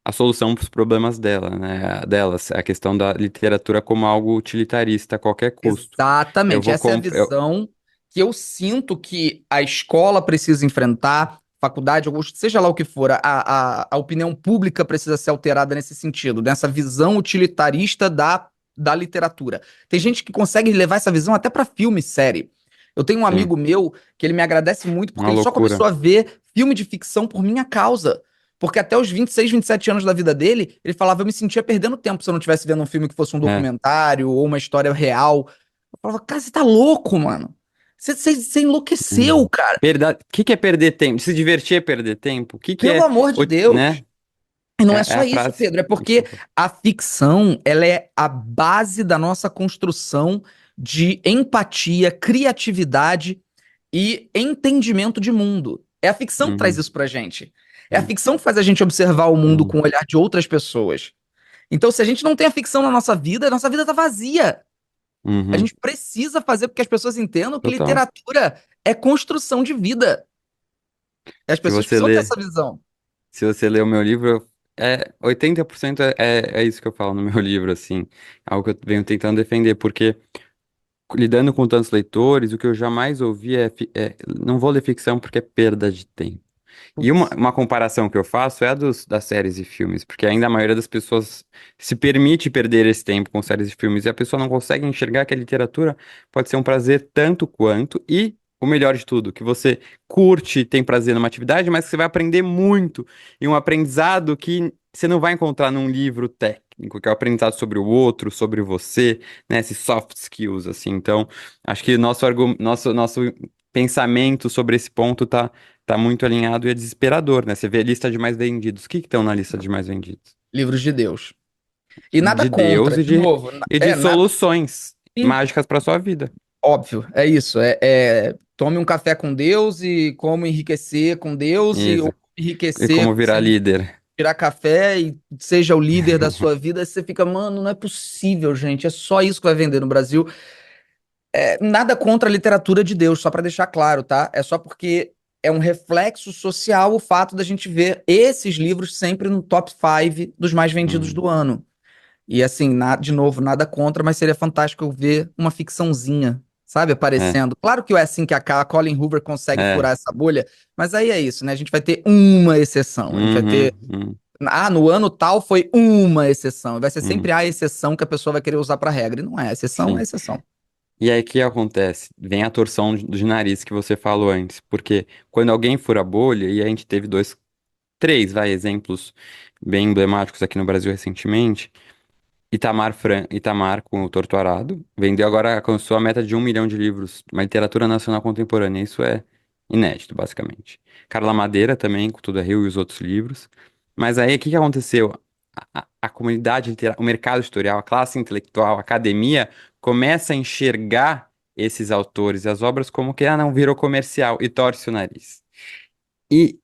a solução para os problemas delas. A questão da literatura como algo utilitarista a qualquer custo. Eu
Exatamente,
vou
essa é a
comp... eu...
visão que eu sinto que a escola precisa enfrentar, faculdade, seja lá o que for, a opinião pública precisa ser alterada nesse sentido, nessa visão utilitarista da literatura. Tem gente que consegue levar essa visão até para filme e série. Eu tenho um
Sim,
amigo meu que ele me agradece muito porque
uma
ele só
loucura.
começou a ver filme de ficção por minha causa. Porque até os 26, 27 anos da vida dele, ele falava, eu me sentia perdendo tempo se eu não estivesse vendo um filme que fosse um
É.
documentário ou uma história real. Eu falava, cara, você tá louco, mano. Você enlouqueceu,
Uhum.
cara.
O que é perder tempo? Se divertir é perder tempo? O que
Pelo
é,
amor de
né?
Deus. E não é
É
só
a
isso,
frase.
Pedro, é porque a ficção, ela é a base da nossa construção de empatia, criatividade e entendimento de mundo. É a ficção que traz
Uhum.
isso pra gente. É a
Uhum.
ficção que faz a gente observar o mundo
Uhum.
com o olhar de outras pessoas. Então, se a gente não tem a ficção na nossa vida tá vazia. A
Uhum.
gente precisa fazer porque as pessoas entendam que
Total.
literatura é construção de vida. E as
Se
pessoas
você
precisam ter
lê,
essa visão.
se você lê o meu livro, 80% é isso que eu falo no meu livro, assim. Algo que eu venho tentando defender, porque lidando com tantos leitores, o que eu jamais ouvi não vou ler ficção porque é perda de tempo. E uma,
Putz.
uma comparação que eu faço é a das séries e filmes, porque ainda a maioria das pessoas se permite perder esse tempo com séries e filmes, e a pessoa não consegue enxergar que a literatura pode ser um prazer tanto quanto, e o melhor de tudo, que você curte, tem prazer numa atividade, mas que você vai aprender muito, e um aprendizado que você não vai encontrar num livro técnico, que é o aprendizado sobre o outro, sobre você, né, esses soft skills, assim. Então, acho que nosso pensamento sobre esse ponto tá muito alinhado e é desesperador, né? Você vê a lista de mais vendidos. O que estão na lista de mais vendidos?
Livros de Deus. E nada
De Deus
contra,
e
de novo.
de
Nada.
soluções
Sim,
mágicas para sua vida.
óbvio, é isso. Tome um café com Deus e como enriquecer com Deus ou
Isso. E
enriquecer
como virar
sem
líder.
tirar café e seja o líder da sua vida. Aí você fica, mano, não é possível, gente. É só isso que vai vender no Brasil. Nada contra a literatura de Deus, só para deixar claro, tá? É só porque é um reflexo social o fato da gente ver esses livros sempre no top 5 dos mais vendidos
Hum,
do ano. E assim, de novo, nada contra, mas seria fantástico eu ver uma ficçãozinha, sabe,
é,
aparecendo. Claro que é assim que a Colin Hoover consegue
é.
furar essa bolha, mas aí é isso, né? A gente vai ter uma exceção. A gente vai ter.
Uhum, uhum,
No ano tal foi uma exceção. Vai ser
uhum.
sempre a exceção que a pessoa vai querer usar para regra. E não é. A exceção é a
Sim.
exceção.
E aí o que acontece? Vem a torção de nariz que você falou antes. Porque quando alguém fura a bolha, e a gente teve três, exemplos bem emblemáticos aqui no Brasil recentemente. Itamar com o Torto Arado, vendeu agora, alcançou a meta de 1 milhão de livros, uma literatura nacional contemporânea. Isso é inédito, basicamente. Carla Madeira também, com Tudo é Rio e os outros livros. Mas aí, o que que aconteceu? A comunidade literária, o mercado editorial, a classe intelectual, a academia, começa a enxergar esses autores e as obras como que, não, virou comercial e torce o nariz. E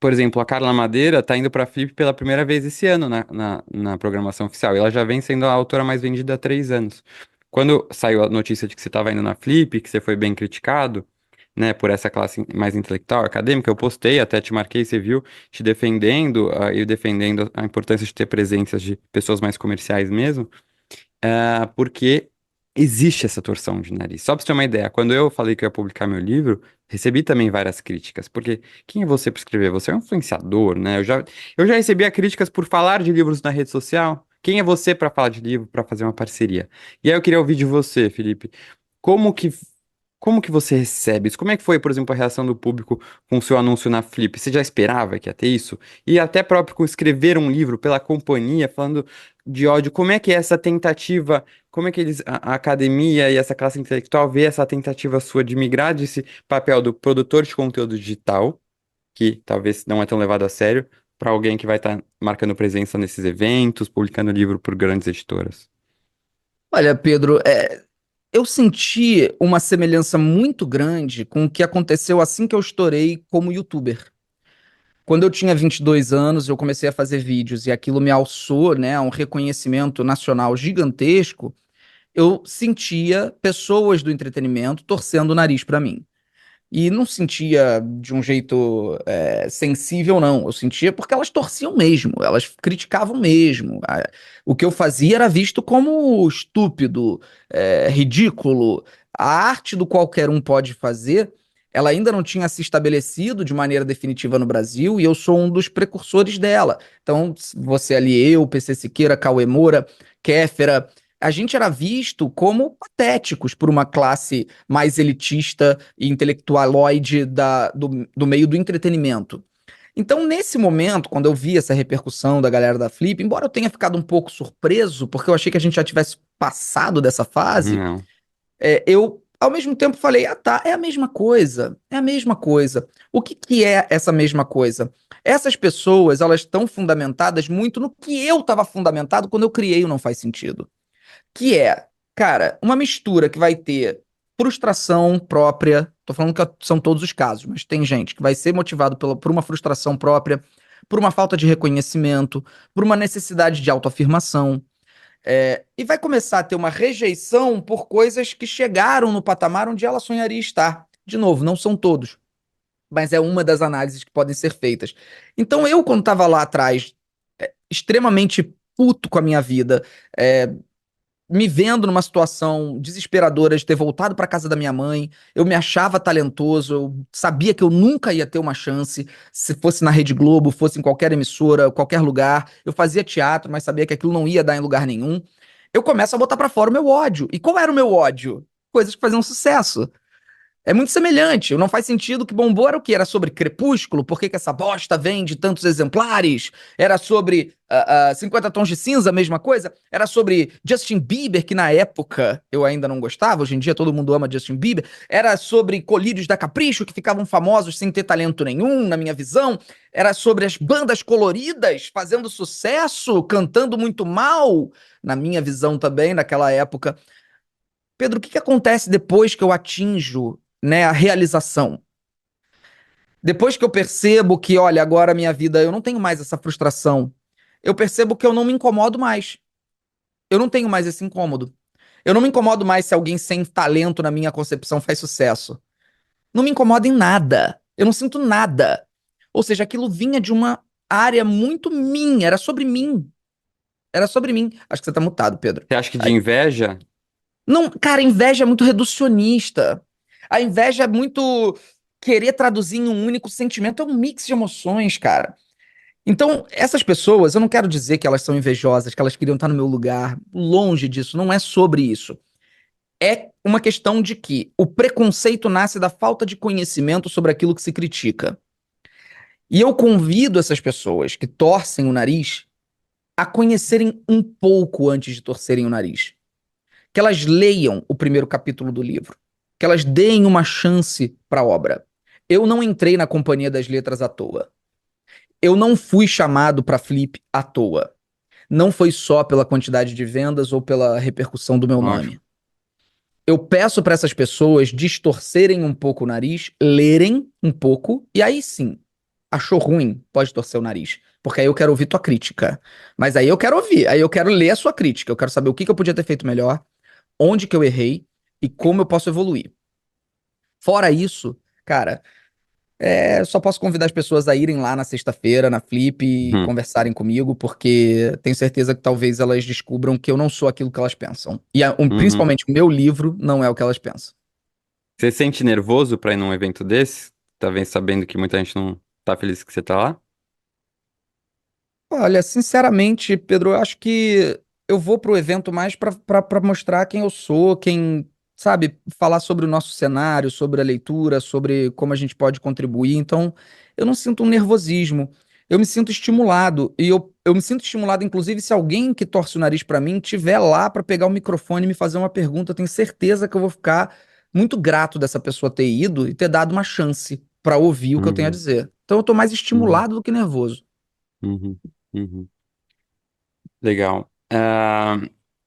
por exemplo, a Carla Madeira tá indo pra Flip pela primeira vez esse ano na programação oficial. E ela já vem sendo a autora mais vendida há 3 anos. Quando saiu a notícia de que você estava indo na Flip, que você foi bem criticado, né, por essa classe mais intelectual, acadêmica, eu postei, até te marquei, você viu, te defendendo, e defendendo a importância de ter presenças de pessoas mais comerciais mesmo. Porque existe essa torção de nariz. Só pra você ter uma ideia, quando eu falei que eu ia publicar meu livro, recebi também várias críticas, porque quem é você para escrever? Você é um influenciador, né? Eu já recebia críticas por falar de livros na rede social. Quem é você para falar de livro, para fazer uma parceria? E aí eu queria ouvir de você, Felipe. Como que, como que você recebe isso? Como é que foi, por exemplo, a reação do público com o seu anúncio na Flip? Você já esperava que ia ter isso? E até próprio com escrever um livro pela companhia, falando de ódio, como é que é essa tentativa, como é que a academia e essa classe intelectual vê essa tentativa sua de migrar desse papel do produtor de conteúdo digital, que talvez não é tão levado a sério, para alguém que vai estar marcando presença nesses eventos, publicando livro por grandes editoras?
Olha, Pedro, eu senti uma semelhança muito grande com o que aconteceu assim que eu estourei como youtuber. Quando eu tinha 22 anos, eu comecei a fazer vídeos e aquilo me alçou, né, a um reconhecimento nacional gigantesco. Eu sentia pessoas do entretenimento torcendo o nariz para mim. E não sentia de um jeito sensível, não. Eu sentia porque elas torciam mesmo, elas criticavam mesmo. O que eu fazia era visto como estúpido, ridículo. A arte do qualquer um pode fazer, ela ainda não tinha se estabelecido de maneira definitiva no Brasil e eu sou um dos precursores dela. Então, você ali, eu, PC Siqueira, Cauê Moura, Kéfera, a gente era visto como patéticos por uma classe mais elitista e intelectualoide do meio do entretenimento. Então, nesse momento, quando eu vi essa repercussão da galera da Flip, embora eu tenha ficado um pouco surpreso, porque eu achei que a gente já tivesse passado dessa fase,
Não.
eu, ao mesmo tempo, falei: ah, tá, é a mesma coisa, é a mesma coisa. O que que é essa mesma coisa? Essas pessoas, elas estão fundamentadas muito no que eu estava fundamentado quando eu criei o Não Faz Sentido. Que é, cara, uma mistura que vai ter. frustração própria. Tô falando que são todos os casos, mas tem gente que vai ser motivado por uma frustração própria, por uma falta de reconhecimento, por uma necessidade de autoafirmação. E vai começar a ter uma rejeição por coisas que chegaram no patamar onde ela sonharia estar. De novo, não são todos, mas é uma das análises que podem ser feitas. Então, eu, quando estava lá atrás, extremamente puto com a minha vida, é, me vendo numa situação desesperadora de ter voltado para casa da minha mãe, eu me achava talentoso, eu sabia que eu nunca ia ter uma chance, se fosse na Rede Globo, fosse em qualquer emissora, qualquer lugar. Eu fazia teatro, mas sabia que aquilo não ia dar em lugar nenhum. Eu começo a botar para fora o meu ódio. E qual era o meu ódio? Coisas que faziam sucesso. É muito semelhante. Não faz sentido que bombou era o quê? Era sobre Crepúsculo? Por que que essa bosta vende tantos exemplares? Era sobre 50 Tons de Cinza, a mesma coisa? Era sobre Justin Bieber, que na época eu ainda não gostava, hoje em dia todo mundo ama Justin Bieber. Era sobre colírios da Capricho, que ficavam famosos sem ter talento nenhum, na minha visão. Era sobre as bandas coloridas fazendo sucesso, cantando muito mal, na minha visão também, naquela época. Pedro, o que que acontece depois que eu atinjo, né, a realização? Depois que eu percebo que, olha, agora a minha vida, eu não tenho mais essa frustração. Eu percebo que eu não me incomodo mais. Eu não tenho mais esse incômodo. Eu não me incomodo mais se alguém sem talento na minha concepção faz sucesso. Não me incomoda em nada. Eu não sinto nada. Ou seja, aquilo vinha de uma área muito minha, era sobre mim. Era sobre mim. Acho que você tá mutado, Pedro.
Você acha que de inveja?
Não, cara, a inveja é muito reducionista. A inveja é muito querer traduzir em um único sentimento, é um mix de emoções, cara. Então, essas pessoas, eu não quero dizer que elas são invejosas, que elas queriam estar no meu lugar. Longe disso, não é sobre isso. É uma questão de que o preconceito nasce da falta de conhecimento sobre aquilo que se critica. E eu convido essas pessoas que torcem o nariz a conhecerem um pouco antes de torcerem o nariz. Que elas leiam o primeiro capítulo do livro, que elas deem uma chance para a obra. Eu não entrei na Companhia das Letras à toa. Eu não fui chamado para Flip à toa. Não foi só pela quantidade de vendas ou pela repercussão do meu
Lógico.
nome. Eu peço para essas pessoas distorcerem um pouco o nariz, lerem um pouco, e aí sim, achou ruim, pode torcer o nariz. Porque aí eu quero ouvir tua crítica. Mas aí eu quero ouvir, aí eu quero ler a sua crítica, eu quero saber o que eu podia ter feito melhor, onde que eu errei e como eu posso evoluir. Fora isso, cara, só posso convidar as pessoas a irem lá na sexta-feira, na Flip, e
Uhum,
conversarem comigo, porque tenho certeza que talvez elas descubram que eu não sou aquilo que elas pensam. E
uhum.
principalmente o meu livro não é o que elas pensam.
Você se sente nervoso pra ir num evento desse? Tá vendo, sabendo que muita gente não tá feliz que você tá lá?
Olha, sinceramente, Pedro, eu acho que eu vou pro evento mais pra mostrar quem eu sou, quem, sabe, falar sobre o nosso cenário, sobre a leitura, sobre como a gente pode contribuir. Então, eu não sinto um nervosismo. Eu me sinto estimulado. E eu me sinto estimulado, inclusive, se alguém que torce o nariz pra mim tiver lá pra pegar o microfone e me fazer uma pergunta, eu tenho certeza que eu vou ficar muito grato dessa pessoa ter ido e ter dado uma chance pra ouvir o que eu tenho a
Uhum,
dizer. Então, eu tô mais
uhum,
estimulado do que nervoso.
uhum, uhum. Legal.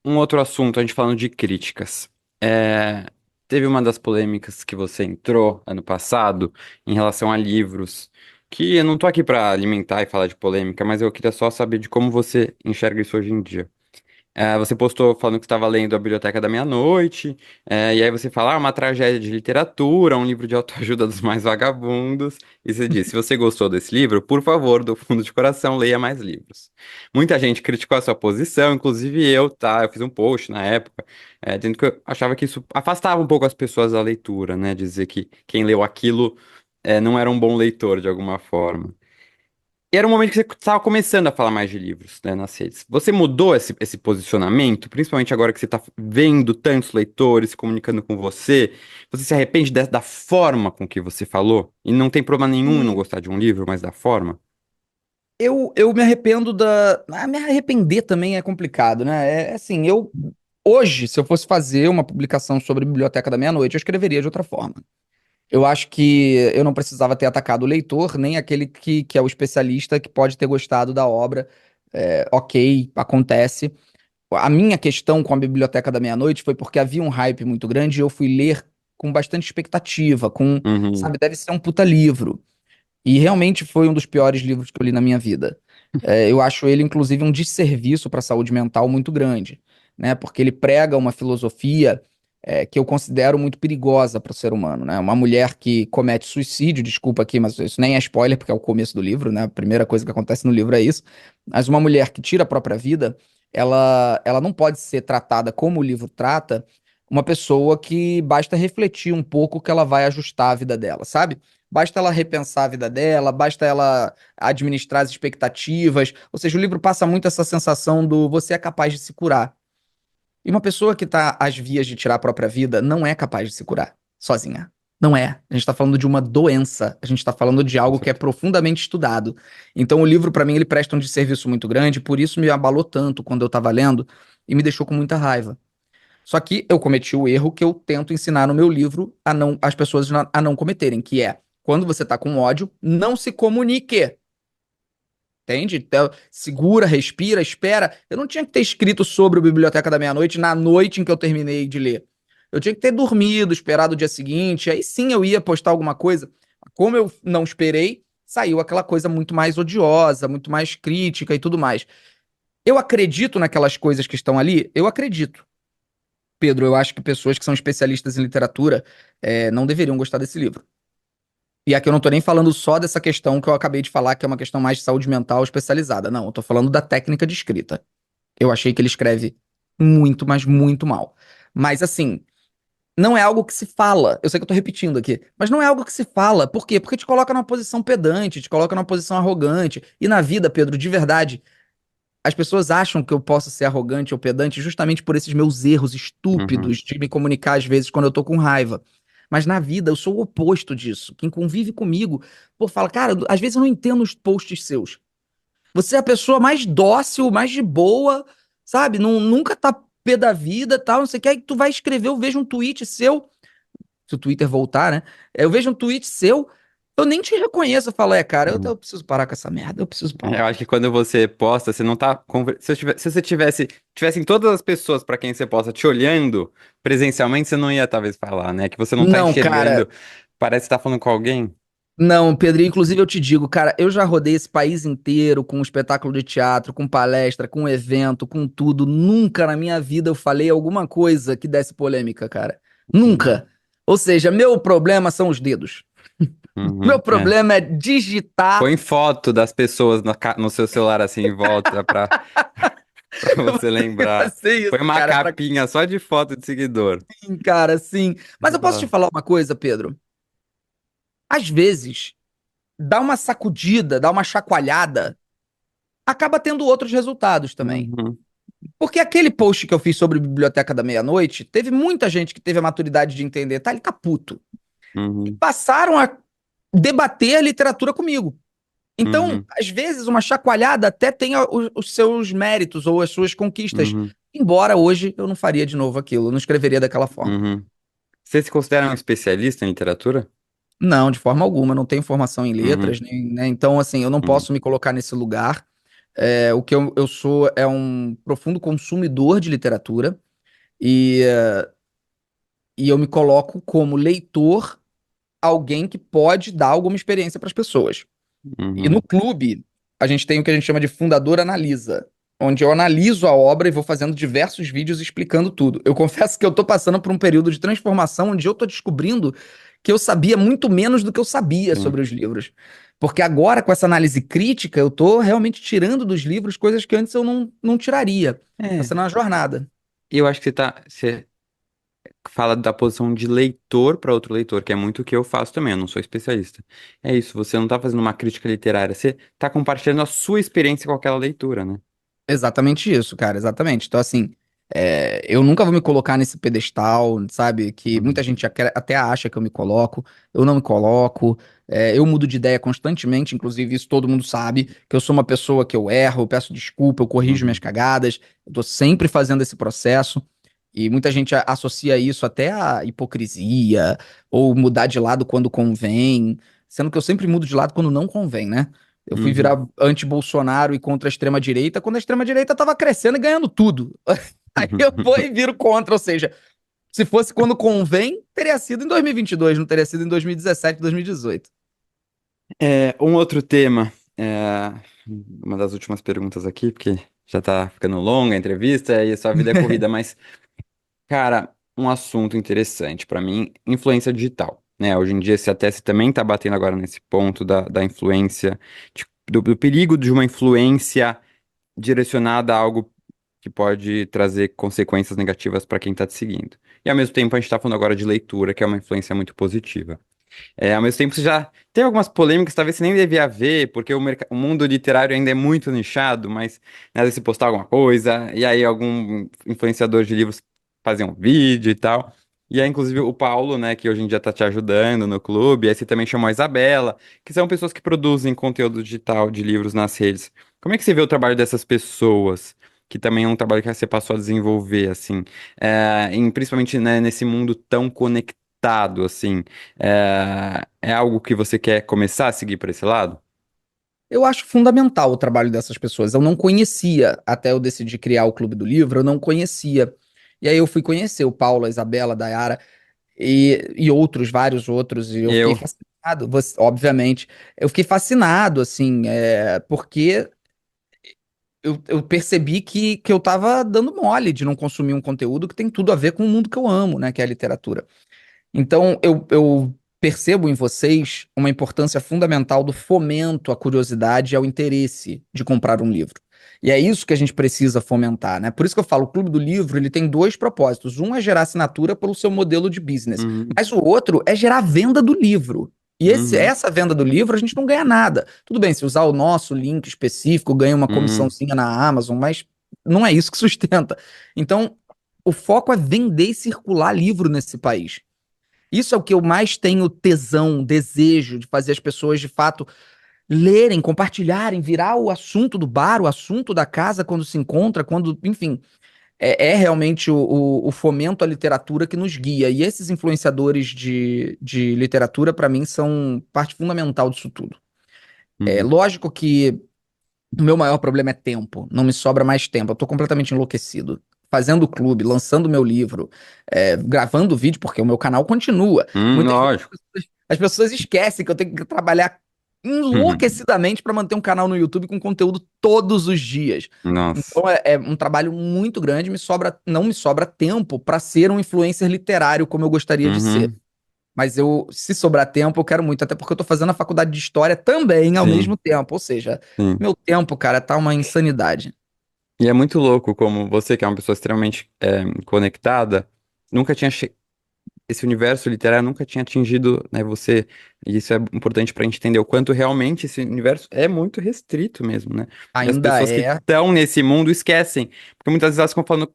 Um outro assunto, a gente falando de críticas. É, teve uma das polêmicas que você entrou ano passado em relação a livros, que eu não tô aqui para alimentar e falar de polêmica, mas eu queria só saber de como você enxerga isso hoje em dia. Você postou falando que estava lendo A Biblioteca da Meia-Noite, e aí você fala, uma tragédia de literatura, um livro de autoajuda dos mais vagabundos. E você disse, se você gostou desse livro, por favor, do fundo de coração, leia mais livros. Muita gente criticou a sua posição, inclusive eu, tá? Eu fiz um post na época, dizendo que eu achava que isso afastava um pouco as pessoas da leitura, né? Dizer que quem leu aquilo, não era um bom leitor, de alguma forma. E era um momento que você estava começando a falar mais de livros, né, nas redes. Você mudou esse posicionamento, principalmente agora que você está vendo tantos leitores se comunicando com você. Você se arrepende da forma com que você falou? E não tem problema nenhum em não gostar de um livro, mas da forma?
Eu me arrependo da. Me arrepender também é complicado, né? Assim, eu. Hoje, se eu fosse fazer uma publicação sobre a Biblioteca da Meia-Noite, eu escreveria de outra forma. Eu acho que eu não precisava ter atacado o leitor, nem aquele que é o especialista que pode ter gostado da obra. Ok, acontece. A minha questão com a Biblioteca da Meia-Noite foi porque havia um hype muito grande e eu fui ler com bastante expectativa, com,
Uhum.
sabe, deve ser um puta livro. E realmente foi um dos piores livros que eu li na minha vida. Eu acho ele, inclusive, um desserviço para a saúde mental muito grande, né? Porque ele prega uma filosofia que eu considero muito perigosa para o ser humano, né? Uma mulher que comete suicídio, desculpa aqui, mas isso nem é spoiler, porque é o começo do livro, né? A primeira coisa que acontece no livro é isso. Mas uma mulher que tira a própria vida, ela não pode ser tratada como o livro trata, uma pessoa que basta refletir um pouco que ela vai ajustar a vida dela, sabe? Basta ela repensar a vida dela, basta ela administrar as expectativas. Ou seja, o livro passa muito essa sensação do você é capaz de se curar. E uma pessoa que está às vias de tirar a própria vida não é capaz de se curar sozinha. Não é. A gente está falando de uma doença. A gente está falando de
Com
algo que é
certeza.
profundamente estudado. Então, o livro, para mim, ele presta um desserviço muito grande. Por isso, me abalou tanto quando eu estava lendo e me deixou com muita raiva. Só que eu cometi o erro que eu tento ensinar no meu livro as pessoas a não cometerem, que é, quando você tá com ódio, não se comunique. Entende? Então, segura, respira, espera. Eu não tinha que ter escrito sobre o Biblioteca da Meia-Noite na noite em que eu terminei de ler. Eu tinha que ter dormido, esperado o dia seguinte, aí sim eu ia postar alguma coisa. Como eu não esperei, saiu aquela coisa muito mais odiosa, muito mais crítica e tudo mais. Eu acredito naquelas coisas que estão ali? Eu acredito. Pedro, eu acho que pessoas que são especialistas em literatura não deveriam gostar desse livro. E aqui eu não tô nem falando só dessa questão que eu acabei de falar, que é uma questão mais de saúde mental especializada. Não, eu tô falando da técnica de escrita. Eu achei que ele escreve muito, mas muito mal. Mas assim, não é algo que se fala. Eu sei que eu tô repetindo aqui, mas não é algo que se fala. Por quê? Porque te coloca numa posição pedante, te coloca numa posição arrogante. E na vida, Pedro, de verdade, as pessoas acham que eu posso ser arrogante ou pedante justamente por esses meus erros
Uhum.
estúpidos de me comunicar às vezes quando eu tô com raiva. Mas na vida eu sou o oposto disso. Quem convive comigo, pô, fala, cara, às vezes eu não entendo os posts seus. Você é a pessoa mais dócil, mais de boa, sabe? Nunca tá pé da vida, tal, não sei o que. Aí tu vai escrever, eu vejo um tweet seu, se o Twitter voltar, né? Eu vejo um tweet seu, eu nem te reconheço. Eu falo, cara, eu,
Uhum.
eu preciso parar com essa merda, eu preciso
Eu
parar.
acho que quando você posta, você não tá. Se você tivessem todas as pessoas para quem você posta te olhando presencialmente, você não ia talvez falar, né? Que você não tá
Não,
enxergando,
cara,
parece que tá falando com alguém.
não, Pedro, inclusive eu te digo, cara, eu já rodei esse país inteiro com um espetáculo de teatro, com palestra, com evento, com tudo. Nunca na minha vida eu falei alguma coisa que desse polêmica, cara.
Entendi.
Nunca. Ou seja, meu problema são os dedos. Meu
Uhum, é.
problema é digitar.
Põe foto das pessoas no seu celular assim em volta pra você
Vai
lembrar.
fazer
Põe
isso,
uma
cara,
capinha só de foto de seguidor.
cara, sim. Mas
Você
eu posso te
fala,
falar uma coisa, Pedro? Às vezes, dar uma sacudida, dar uma chacoalhada, acaba tendo outros resultados também.
uhum,
Porque aquele post que eu fiz sobre Biblioteca da Meia-Noite, teve muita gente que teve a maturidade de entender, tá? Ele tá puto. E
uhum,
passaram a debater a literatura comigo. Então,
uhum,
às vezes, uma chacoalhada até tem os seus méritos ou as suas conquistas.
uhum,
Embora hoje eu não faria de novo aquilo, eu não escreveria daquela forma.
uhum. Você se considera um especialista em literatura?
Não, de forma alguma, eu não tenho formação em letras,
Uhum,
nem, né? Então, assim, eu não
uhum,
posso me colocar nesse lugar. O que eu sou é um profundo consumidor de literatura. E e eu me coloco como leitor, alguém que pode dar alguma experiência para as pessoas. E no
uhum,
clube, a gente tem o que a gente chama de fundador analisa, onde eu analiso a obra e vou fazendo diversos vídeos explicando tudo. Eu confesso que eu tô passando por um período de transformação onde eu tô descobrindo que eu sabia muito menos do que eu sabia
sim.
sobre os livros. Porque agora, com essa análise crítica, eu tô realmente tirando dos livros coisas que antes eu não tiraria. Tá
É,
sendo uma jornada.
e eu acho que você fala da posição de leitor para outro leitor, que é muito o que eu faço também, eu não sou especialista. É isso, você não tá fazendo uma crítica literária, você tá compartilhando a sua experiência com aquela leitura, né?
Exatamente isso, cara, exatamente. Então, assim, eu nunca vou me colocar nesse pedestal, sabe? Que muita
Uhum,
gente até acha que eu me coloco, eu não me coloco, eu mudo de ideia constantemente, inclusive isso todo mundo sabe, que eu sou uma pessoa que eu erro, eu peço desculpa, eu corrijo minhas
uhum,
cagadas, eu tô sempre fazendo esse processo, e muita gente associa isso até à hipocrisia, ou mudar de lado quando convém, sendo que eu sempre mudo de lado quando não convém, né? Eu fui
uhum.
virar anti-Bolsonaro e contra a extrema-direita quando a extrema-direita tava crescendo e ganhando tudo. Aí eu vou e viro contra, ou seja, Se fosse quando convém, teria sido em 2022, não teria sido em 2017, 2018.
Um outro tema, uma das últimas perguntas aqui, porque já tá ficando longa a entrevista e a sua vida é corrida, mas, cara, um assunto interessante pra mim, influência digital, né? Hoje em dia, você também tá batendo agora nesse ponto da influência, do perigo de uma influência direcionada a algo que pode trazer consequências negativas para quem tá te seguindo. E ao mesmo tempo, a gente tá falando agora de leitura, que é uma influência muito positiva. Ao mesmo tempo, você já tem algumas polêmicas, talvez você nem devia haver, porque o mundo literário ainda é muito nichado, mas né, às vezes você postar alguma coisa, e aí algum influenciador de livros fazer um vídeo e tal. E aí, inclusive, o Paulo, né, que hoje em dia tá te ajudando no clube, aí você também chamou a Isabela, que são pessoas que produzem conteúdo digital de livros nas redes. Como é que você vê o trabalho dessas pessoas? Que também é um trabalho que você passou a desenvolver, assim, principalmente, né, nesse mundo tão conectado, assim. É algo que você quer começar a seguir por esse lado?
Eu acho fundamental o trabalho dessas pessoas. Eu não conhecia, até eu decidir criar o Clube do Livro, eu não conhecia. E aí eu fui conhecer o Paulo, a Isabela, a Dayara e outros, vários outros, e eu fiquei
Eu.
fascinado, obviamente. Eu fiquei fascinado, assim, porque eu percebi que eu tava dando mole de não consumir um conteúdo que tem tudo a ver com o mundo que eu amo, né, que é a literatura. Então, eu percebo em vocês uma importância fundamental do fomento à curiosidade e ao interesse de comprar um livro. E é isso que a gente precisa fomentar, né? Por isso que eu falo, o Clube do Livro, ele tem dois propósitos. Um é gerar assinatura pelo seu modelo de business,
Uhum,
mas o outro é gerar venda do livro. E
uhum,
essa venda do livro a gente não ganha nada. Tudo bem, se usar o nosso link específico, ganha uma
uhum,
comissãozinha na Amazon, mas não é isso que sustenta. Então, o foco é vender e circular livro nesse país. Isso é o que eu mais tenho tesão, desejo de fazer as pessoas de fato lerem, compartilharem, virar o assunto do bar, o assunto da casa quando se encontra, quando, enfim, é realmente o fomento à literatura que nos guia. E esses influenciadores de literatura, para mim, são parte fundamental disso tudo. É
uhum,
lógico que o meu maior problema é tempo, não me sobra mais tempo, eu tô completamente enlouquecido. Fazendo clube, lançando meu livro, gravando vídeo, porque o meu canal continua. Muitas vezes
lógico.
as pessoas esquecem que eu tenho que trabalhar enlouquecidamente para manter um canal no YouTube com conteúdo todos os dias.
Nossa.
Então é um trabalho muito grande, não me sobra tempo para ser um influencer literário como eu gostaria de ser.
Uhum,
Mas se sobrar tempo, eu quero muito, até porque eu tô fazendo a faculdade de história também ao mesmo
sim,
tempo. Ou seja,
sim.
meu tempo, cara, tá uma insanidade.
E é muito louco como você, que é uma pessoa extremamente conectada, nunca tinha esse universo literário nunca tinha atingido, né, você, e isso é importante para a gente entender o quanto realmente esse universo é muito restrito mesmo, né? E as
Ainda
pessoas que
é.
estão nesse mundo esquecem, porque muitas vezes elas ficam falando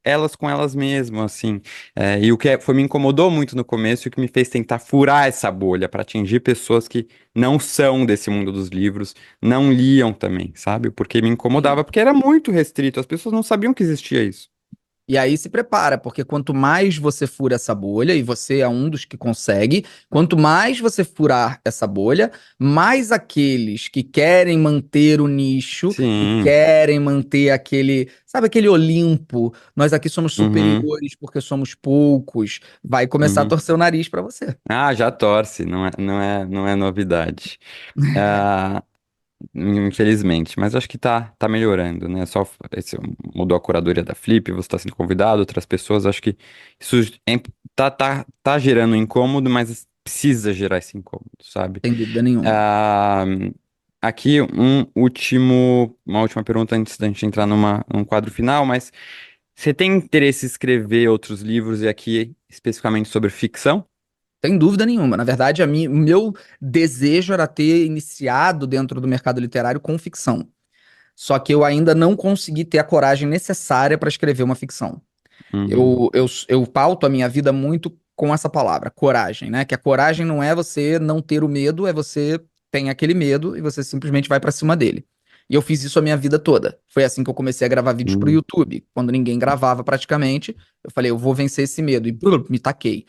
elas com elas mesmas, assim. E o que me incomodou muito no começo e o que me fez tentar furar essa bolha para atingir pessoas que não são desse mundo dos livros, não liam também, sabe? Porque me incomodava,
Sim.
porque era muito restrito, as pessoas não sabiam que existia isso.
E aí se prepara, porque quanto mais você fura essa bolha, e você é um dos que consegue, quanto mais você furar essa bolha, mais aqueles que querem manter o nicho, que
Sim.
querem manter aquele, sabe, aquele Olimpo, nós aqui somos
Uhum.
superiores porque somos poucos, vai começar a
Uhum.
torcer o nariz pra você.
Ah, já torce, não é novidade. Ah, infelizmente, mas acho que tá melhorando, né? Mudou a curadoria da Flip, você está sendo convidado, outras pessoas, acho que isso tá gerando incômodo, mas precisa gerar esse incômodo, sabe?
Sem dúvida nenhuma.
Ah, aqui uma última pergunta antes da gente entrar num quadro final, mas você tem interesse em escrever outros livros e aqui especificamente sobre ficção?
Sem dúvida nenhuma. Na verdade, o meu desejo era ter iniciado dentro do mercado literário com ficção. Só que eu ainda não consegui ter a coragem necessária para escrever uma ficção.
Uhum,
Eu pauto a minha vida muito com essa palavra, coragem, né? Que a coragem não é você não ter o medo, é você tem aquele medo e você simplesmente vai para cima dele. E eu fiz isso a minha vida toda. Foi assim que eu comecei a gravar vídeos pro
uhum,
YouTube. Quando ninguém gravava praticamente, eu falei, eu vou vencer esse medo. E me taquei.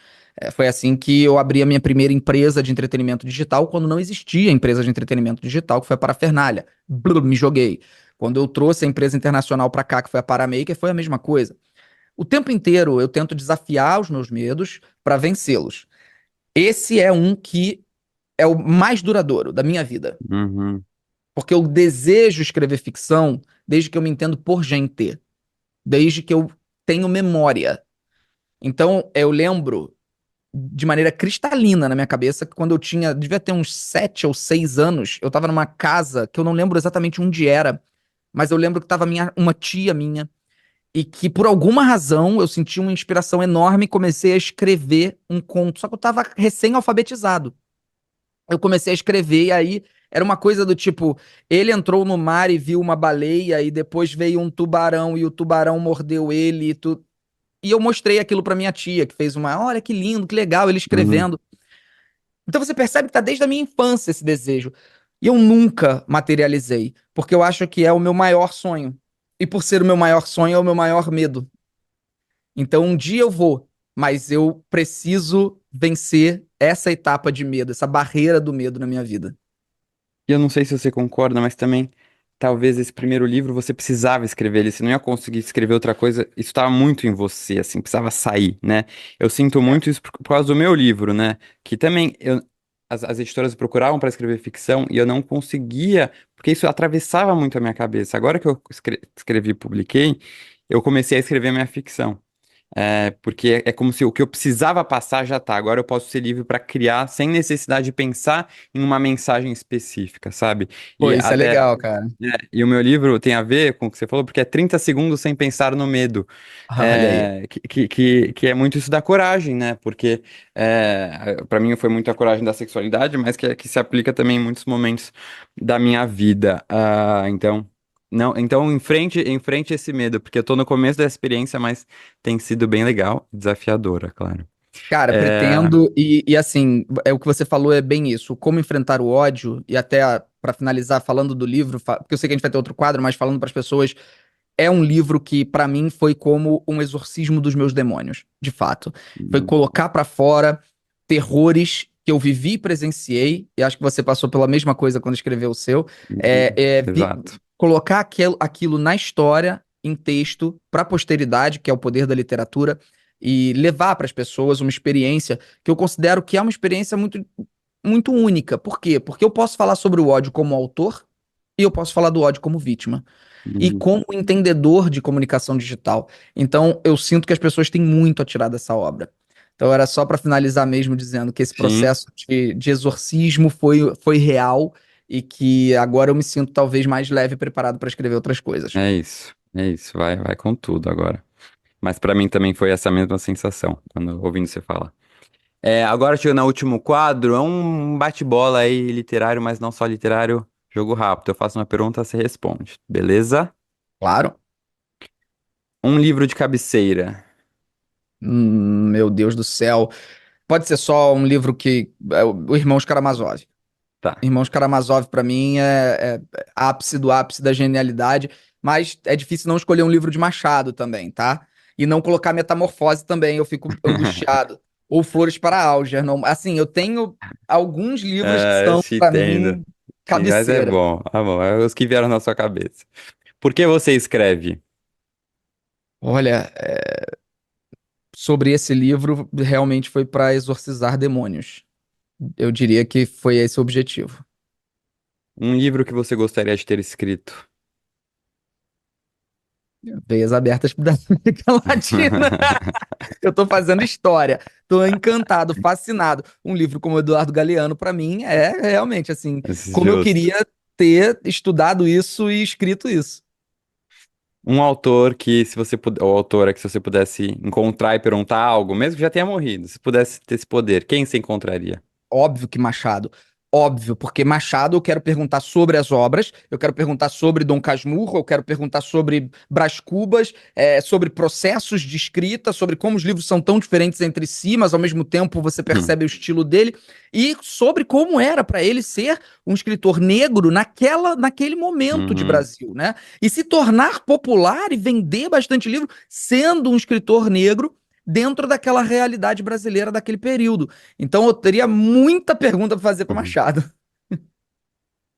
Foi assim que eu abri a minha primeira empresa de entretenimento digital, quando não existia empresa de entretenimento digital, que foi a Parafernália. Me joguei. Quando eu trouxe a empresa internacional para cá, que foi a Paramaker, foi a mesma coisa. O tempo inteiro eu tento desafiar os meus medos para vencê-los. Esse é um que é o mais duradouro da minha vida.
Uhum.
Porque eu desejo escrever ficção desde que eu me entendo por gente, desde que eu tenho memória. Então, eu lembro de maneira cristalina na minha cabeça que quando eu tinha, devia ter uns 7 ou 6 anos, eu tava numa casa que eu não lembro exatamente onde era, mas eu lembro que tava uma tia minha e que por alguma razão eu senti uma inspiração enorme e comecei a escrever um conto, só que eu tava recém-alfabetizado. Eu comecei a escrever e aí era uma coisa do tipo, ele entrou no mar e viu uma baleia e depois veio um tubarão e o tubarão mordeu ele e eu mostrei aquilo pra minha tia, que fez uma, olha que lindo, que legal, ele
Uhum.
escrevendo. Então você percebe que tá desde a minha infância esse desejo. E eu nunca materializei, porque eu acho que é o meu maior sonho. E por ser o meu maior sonho, é o meu maior medo. Então um dia eu vou, mas eu preciso vencer essa etapa de medo, essa barreira do medo na minha vida.
E eu não sei se você concorda, mas também talvez esse primeiro livro você precisava escrever ele, você não ia conseguir escrever outra coisa, isso estava muito em você, assim, precisava sair, né? Eu sinto
É.
muito isso por causa do meu livro, né? Que também as editoras procuravam para escrever ficção e eu não conseguia, porque isso atravessava muito a minha cabeça. Agora que eu escrevi e publiquei, eu comecei a escrever a minha ficção. É, porque é como se o que eu precisava passar já tá. Agora eu posso ser livre para criar sem necessidade de pensar em uma mensagem específica, sabe?
Pô,
E
isso é
até
legal, cara.
e o meu livro tem a ver com o que você falou, porque é 30 segundos sem pensar no medo.
Olha aí.
Que é muito isso da coragem, né? Porque para mim foi muito a coragem da sexualidade, mas que se aplica também em muitos momentos da minha vida. Então, não, então enfrente esse medo, porque eu tô no começo da experiência, mas tem sido bem legal, desafiadora, claro.
Cara,
É,
pretendo, e assim, é o que você falou é bem isso. Como enfrentar o ódio, e até pra finalizar falando do livro, porque eu sei que a gente vai ter outro quadro, mas falando pras pessoas, é um livro que pra mim foi como um exorcismo dos meus demônios, de fato. Foi colocar pra fora terrores que eu vivi e presenciei, e acho que você passou pela mesma coisa quando escreveu o seu,
exato.
colocar aquilo na história, em texto, pra posteridade, que é o poder da literatura, e levar para as pessoas uma experiência que eu considero que é uma experiência muito, muito única. Por quê? Porque eu posso falar sobre o ódio como autor e eu posso falar do ódio como vítima e
Uhum.
como entendedor de comunicação digital. Então, eu sinto que as pessoas têm muito a tirar dessa obra. Então, era só para finalizar mesmo dizendo que esse
Sim,
processo de exorcismo foi real e que agora eu me sinto talvez mais leve e preparado para escrever outras coisas.
é isso, vai com tudo agora. Mas pra mim também foi essa mesma sensação quando ouvindo você falar. Agora chegando ao último quadro, é um bate-bola aí literário, mas não só literário, jogo rápido. Eu faço uma pergunta, você responde, beleza?
Claro.
Um livro de cabeceira.
Meu Deus do céu. Pode ser só um livro que. O Irmãos Karamazov.
Tá.
Irmãos Karamazov, pra mim, é ápice do ápice da genialidade, mas é difícil não escolher um livro de Machado também, tá? E não colocar Metamorfose também, eu fico angustiado. Ou Flores para Algernon. Assim, eu tenho alguns livros que
Eu
são,
te
pra
entendo.
mim,
Sim, mas é
cabeceira.
bom. Ah, bom, é os que vieram na sua cabeça. Por que você escreve?
Olha, sobre esse livro, realmente foi para exorcizar demônios. Eu diria que foi esse o objetivo.
Um livro que você gostaria de ter escrito?
Veias abertas da América Latina. Eu tô fazendo história, tô encantado, fascinado. Um livro como Eduardo Galeano, pra mim, é realmente assim, como eu
Justo.
queria ter estudado isso e escrito isso.
Um autor que, se você puder, ou autora que se você pudesse encontrar e perguntar algo, mesmo que já tenha morrido, se pudesse ter esse poder, quem você encontraria?
Óbvio que Machado. Óbvio, porque Machado eu quero perguntar sobre as obras, eu quero perguntar sobre Dom Casmurro, eu quero perguntar sobre Brás Cubas, sobre processos de escrita, sobre como os livros são tão diferentes entre si, mas ao mesmo tempo você
Hum.
percebe o estilo dele, e sobre como era para ele ser um escritor negro naquele momento de
Uhum,
Brasil, né? E se tornar popular e vender bastante livro sendo um escritor negro dentro daquela realidade brasileira daquele período. Então eu teria muita pergunta para fazer para
uhum.
Machado.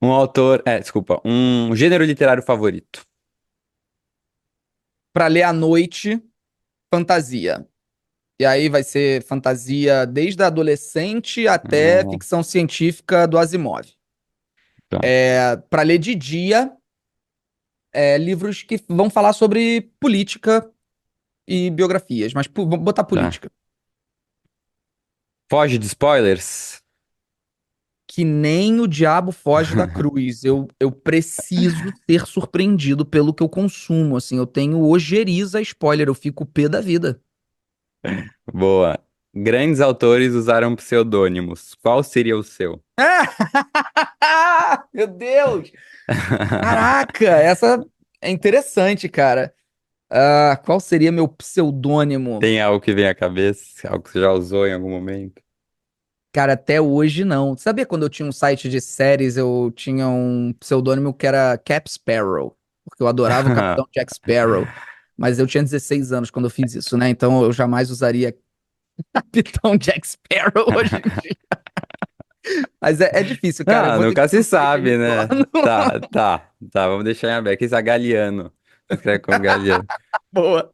Um autor, desculpa, um gênero literário favorito.
Para ler à noite, fantasia. E aí vai ser fantasia desde a adolescente até
Oh,
ficção científica do Asimov.
tá,
Para ler de dia, livros que vão falar sobre política e biografias, mas vamos botar
tá.
política.
Foge de spoilers?
Que nem o diabo foge da cruz. Eu preciso ser surpreendido pelo que eu consumo. Assim, eu tenho ojeriza a spoiler, eu fico pé da vida.
Boa. Grandes autores usaram pseudônimos. Qual seria o seu?
Meu Deus! Caraca, essa é interessante, cara. Qual seria meu pseudônimo?
Tem algo que vem à cabeça? Algo que você já usou em algum momento?
Cara, até hoje não. Sabia quando eu tinha um site de séries, eu tinha um pseudônimo que era Cap Sparrow, porque eu adorava o Capitão Jack Sparrow. Mas eu tinha 16 anos quando eu fiz isso, né? Então eu jamais usaria Capitão Jack Sparrow hoje em dia. Mas é difícil, cara. Eu
Ah,
vou ter que
nunca se
pensar aqui no
sabe, né?
plano.
Tá, vamos deixar em aberto. Esse é Galiano. Escreve como Galiano.
Boa.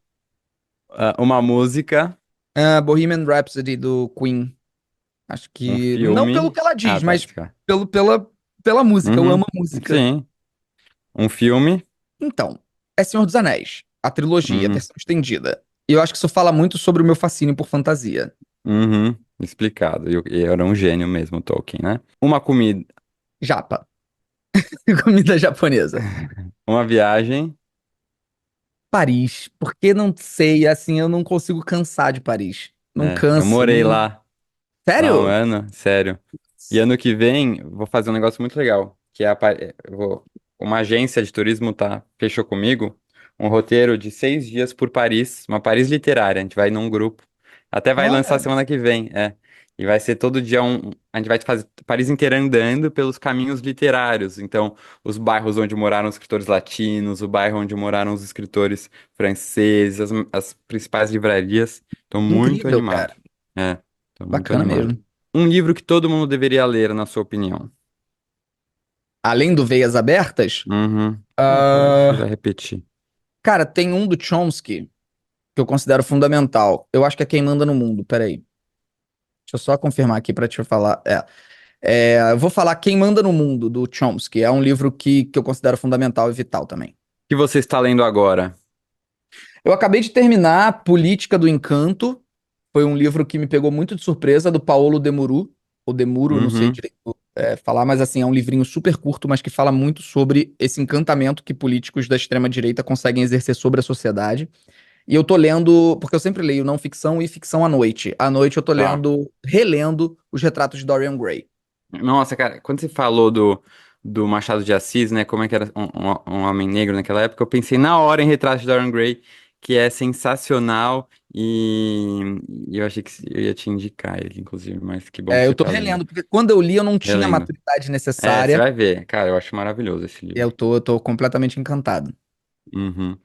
Ah, uma música,
Bohemian Rhapsody do Queen. Acho
um
que. Não pelo
filme.
que ela
Ah,
diz,
tá.
mas pela música. Eu
Uhum,
amo a música.
sim. Um filme.
Então, é Senhor dos Anéis, a trilogia, a
Uhum,
versão estendida. E eu acho que isso fala muito sobre o meu fascínio por fantasia.
uhum, explicado. E era um gênio mesmo, Tolkien, né? Uma comida,
Japa. Comida japonesa.
uma viagem.
Paris. Porque não sei, assim, eu não consigo cansar de Paris. Não
Eu
canso.
morei
Não...
lá um
Sério?
ano, sério. E ano que vem vou fazer um negócio muito legal, que é uma agência de turismo fechou comigo um roteiro de 6 dias por Paris, uma Paris literária. A gente vai num grupo, até vai lançar
Olha,
semana que vem, é. E vai ser todo dia a gente vai fazer Paris inteira andando pelos caminhos literários. Então, os bairros onde moraram os escritores latinos, o bairro onde moraram os escritores franceses, as principais livrarias. Tô
que
muito
incrível,
animado.
cara.
É, tô muito
Bacana
animado.
mesmo.
Um livro que todo mundo deveria ler, na sua opinião.
Além do Veias Abertas,
Uhum. Pode quiser
ah,
repetir.
cara, tem um do Chomsky que eu considero fundamental. Eu acho que é Quem Manda no Mundo. Peraí. Deixa eu só confirmar aqui pra te falar. Eu vou falar Quem Manda no Mundo, do Chomsky. É um livro que eu considero fundamental e vital também.
O que você está lendo agora?
Eu acabei de terminar Política do Encanto. Foi um livro que me pegou muito de surpresa, do Paolo Demuru. Ou Demuro, não sei
Uhum.
direito falar, mas assim, é um livrinho super curto, mas que fala muito sobre esse encantamento que políticos da extrema-direita conseguem exercer sobre a sociedade. E eu tô lendo, porque eu sempre leio não ficção e ficção à noite. À noite eu tô
Tá.
relendo os retratos de Dorian Gray.
Nossa, cara, quando você falou do Machado de Assis, né? Como é que era um homem negro naquela época, eu pensei na hora em Retrato de Dorian Gray, que é sensacional e eu achei que eu ia te indicar ele, inclusive, mas que bom que
Eu
você
tô
tá lendo.
relendo, porque quando eu li eu não tinha a
Relendo.
maturidade
É, você
necessária.
vai ver. Cara, eu acho maravilhoso esse
E
livro.
eu tô completamente encantado.
Uhum.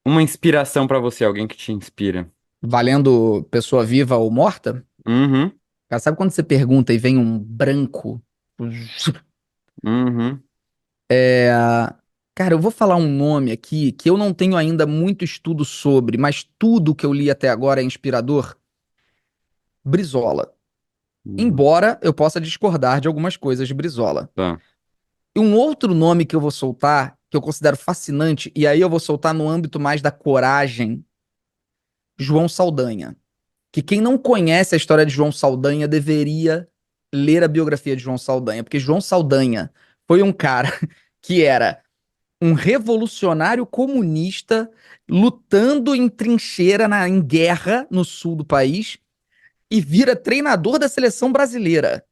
Uma inspiração pra você, alguém que te inspira.
Valendo pessoa viva ou morta?
Uhum,
Cara, sabe quando você pergunta e vem um branco?
uhum.
É, Cara, eu vou falar um nome aqui que eu não tenho ainda muito estudo sobre, mas tudo que eu li até agora é inspirador. Brizola.
Uhum.
Embora eu possa discordar de algumas coisas de Brizola.
Tá.
E um outro nome que eu vou soltar, que eu considero fascinante, e aí eu vou soltar no âmbito mais da coragem, João Saldanha. Que quem não conhece a história de João Saldanha deveria ler a biografia de João Saldanha, porque João Saldanha foi um cara que era um revolucionário comunista lutando em trincheira em guerra no sul do país e vira treinador da seleção brasileira.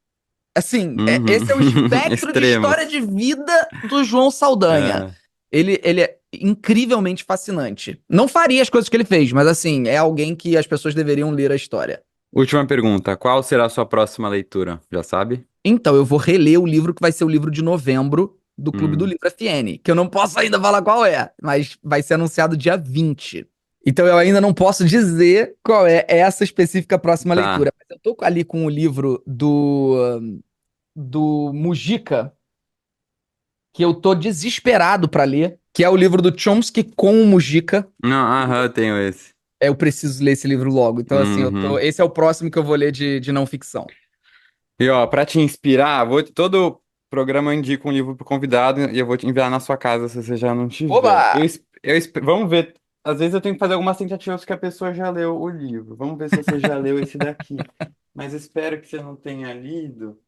Assim,
Uhum.
esse é o espectro de história
Extremos.
de vida do João Saldanha.
É.
Ele é incrivelmente fascinante. Não faria as coisas que ele fez, mas assim, é alguém que as pessoas deveriam ler a história.
Última pergunta. Qual será a sua próxima leitura? Já sabe?
Então, eu vou reler o livro que vai ser o livro de novembro do Clube do
Hum.
Livro FN, que eu não posso ainda falar qual é, mas vai ser anunciado dia 20. Então eu ainda não posso dizer qual é essa específica próxima
Tá.
leitura. Mas eu tô ali com o livro do Mujica, que eu tô desesperado pra ler, que é o livro do Chomsky com o Mujica.
Não, aham, eu tenho esse.
eu preciso ler esse livro logo. Então, assim,
Uhum.
esse é o próximo que eu vou ler de não ficção.
E ó, pra te inspirar, todo programa eu indico um livro pro convidado e eu vou te enviar na sua casa se você já não tiver.
Oba!
Vamos ver. Às vezes eu tenho que fazer algumas tentativas que a pessoa já leu o livro. Vamos ver se você já leu esse daqui. Mas espero que você não tenha lido.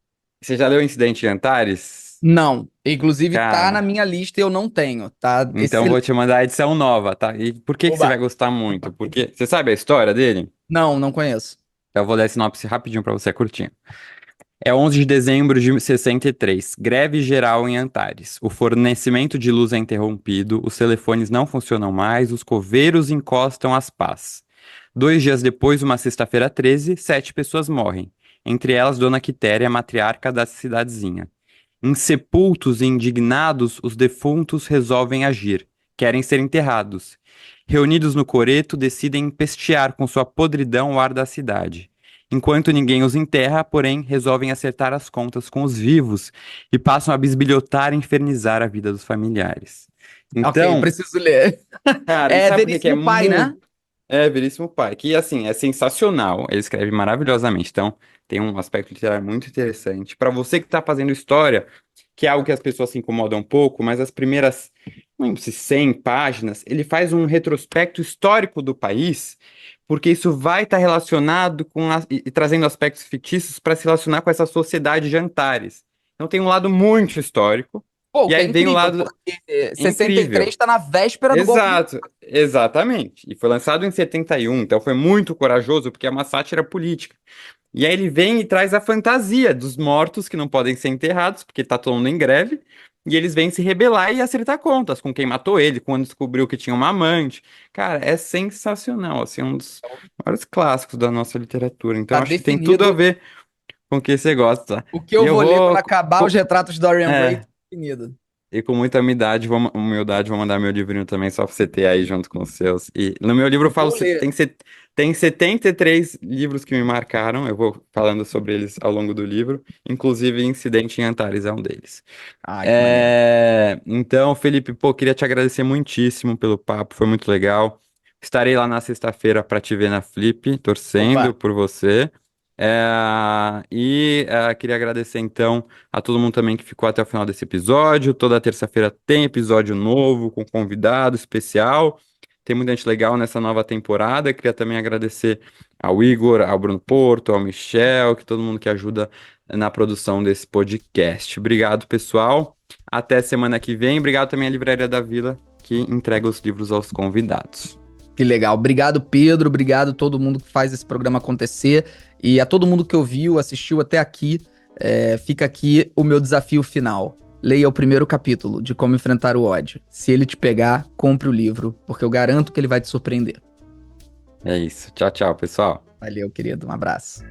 Você já leu Incidente em Antares?
Não. Inclusive, tá na
Cara,
minha lista e eu não tenho. Tá
então vou te
excelente.
mandar a edição nova, tá? E por que que você vai
Oba!
gostar muito? Porque você sabe a história dele?
Não, não conheço.
Eu vou ler a sinopse rapidinho pra você curtir. É 11 de dezembro de 63. Greve geral em Antares. O fornecimento de luz é interrompido, os telefones não funcionam mais, os coveiros encostam as pás. 2 dias depois, uma sexta-feira 13, 7 pessoas morrem. Entre elas, Dona Quitéria, matriarca da cidadezinha. Insepultos e indignados, os defuntos resolvem agir. Querem ser enterrados. Reunidos no coreto, decidem empestear com sua podridão o ar da cidade. Enquanto ninguém os enterra, porém, resolvem acertar as contas com os vivos e passam a bisbilhotar e infernizar a vida dos familiares.
Ok,
Então,
preciso ler.
cara, e
É
sabe por que que é
Veríssimo Pai, né?
muito. É, Veríssimo Pai, que assim, é sensacional. Ele escreve maravilhosamente. Então, tem um aspecto literário muito interessante. Para você que está fazendo história, que é algo que as pessoas se incomodam um pouco, mas as primeiras, não lembro se 100 páginas, ele faz um retrospecto histórico do país, porque isso vai estar relacionado com e trazendo aspectos fictícios para se relacionar com essa sociedade de Antares. Então, tem um lado muito histórico,
Pô, o
e
que é
aí vem o
incrível,
lado
porque 63
incrível.
tá na véspera do golpe militar.
Exato, exatamente. E foi lançado em 71, então foi muito corajoso, porque é uma sátira política. E aí ele vem e traz a fantasia dos mortos que não podem ser enterrados, porque tá todo mundo em greve, e eles vêm se rebelar e acertar contas com quem matou ele, quando descobriu que tinha uma amante. Cara, é sensacional, assim, um dos maiores clássicos da nossa literatura.
Tá
Então acho que tem tudo a
definido.
ver com o que você gosta.
O que
E
eu
eu
vou ler quando
vou.
acabar os retratos de Dorian Gray
É,
tá definido.
e com muita humildade, vou mandar meu livrinho também, só pra você ter aí junto com os seus. E no meu livro eu falo,
Vou ler.
tem 73 livros que me marcaram, eu vou falando sobre eles ao longo do livro, inclusive Incidente em Antares é um deles.
Ai, que maneiro.
Então, Felipe, pô, queria te agradecer muitíssimo pelo papo, foi muito legal. Estarei lá na sexta-feira para te ver na Flip, torcendo
Opa,
por você. Queria agradecer então a todo mundo também que ficou até o final desse episódio. Toda terça-feira tem episódio novo com convidado especial. Tem muita gente legal nessa nova temporada. Queria também agradecer ao Igor, ao Bruno Porto, ao Michel, que todo mundo que ajuda na produção desse podcast. Obrigado, pessoal. Até semana que vem. Obrigado também à Livraria da Vila, que entrega os livros aos convidados.
que legal. Obrigado, Pedro. Obrigado a todo mundo que faz esse programa acontecer. E a todo mundo que ouviu, assistiu até aqui. Fica aqui o meu desafio final. Leia o primeiro capítulo de Como Enfrentar o Ódio. Se ele te pegar, compre o livro, porque eu garanto que ele vai te surpreender.
É isso. Tchau, tchau, pessoal.
Valeu, querido. Um abraço.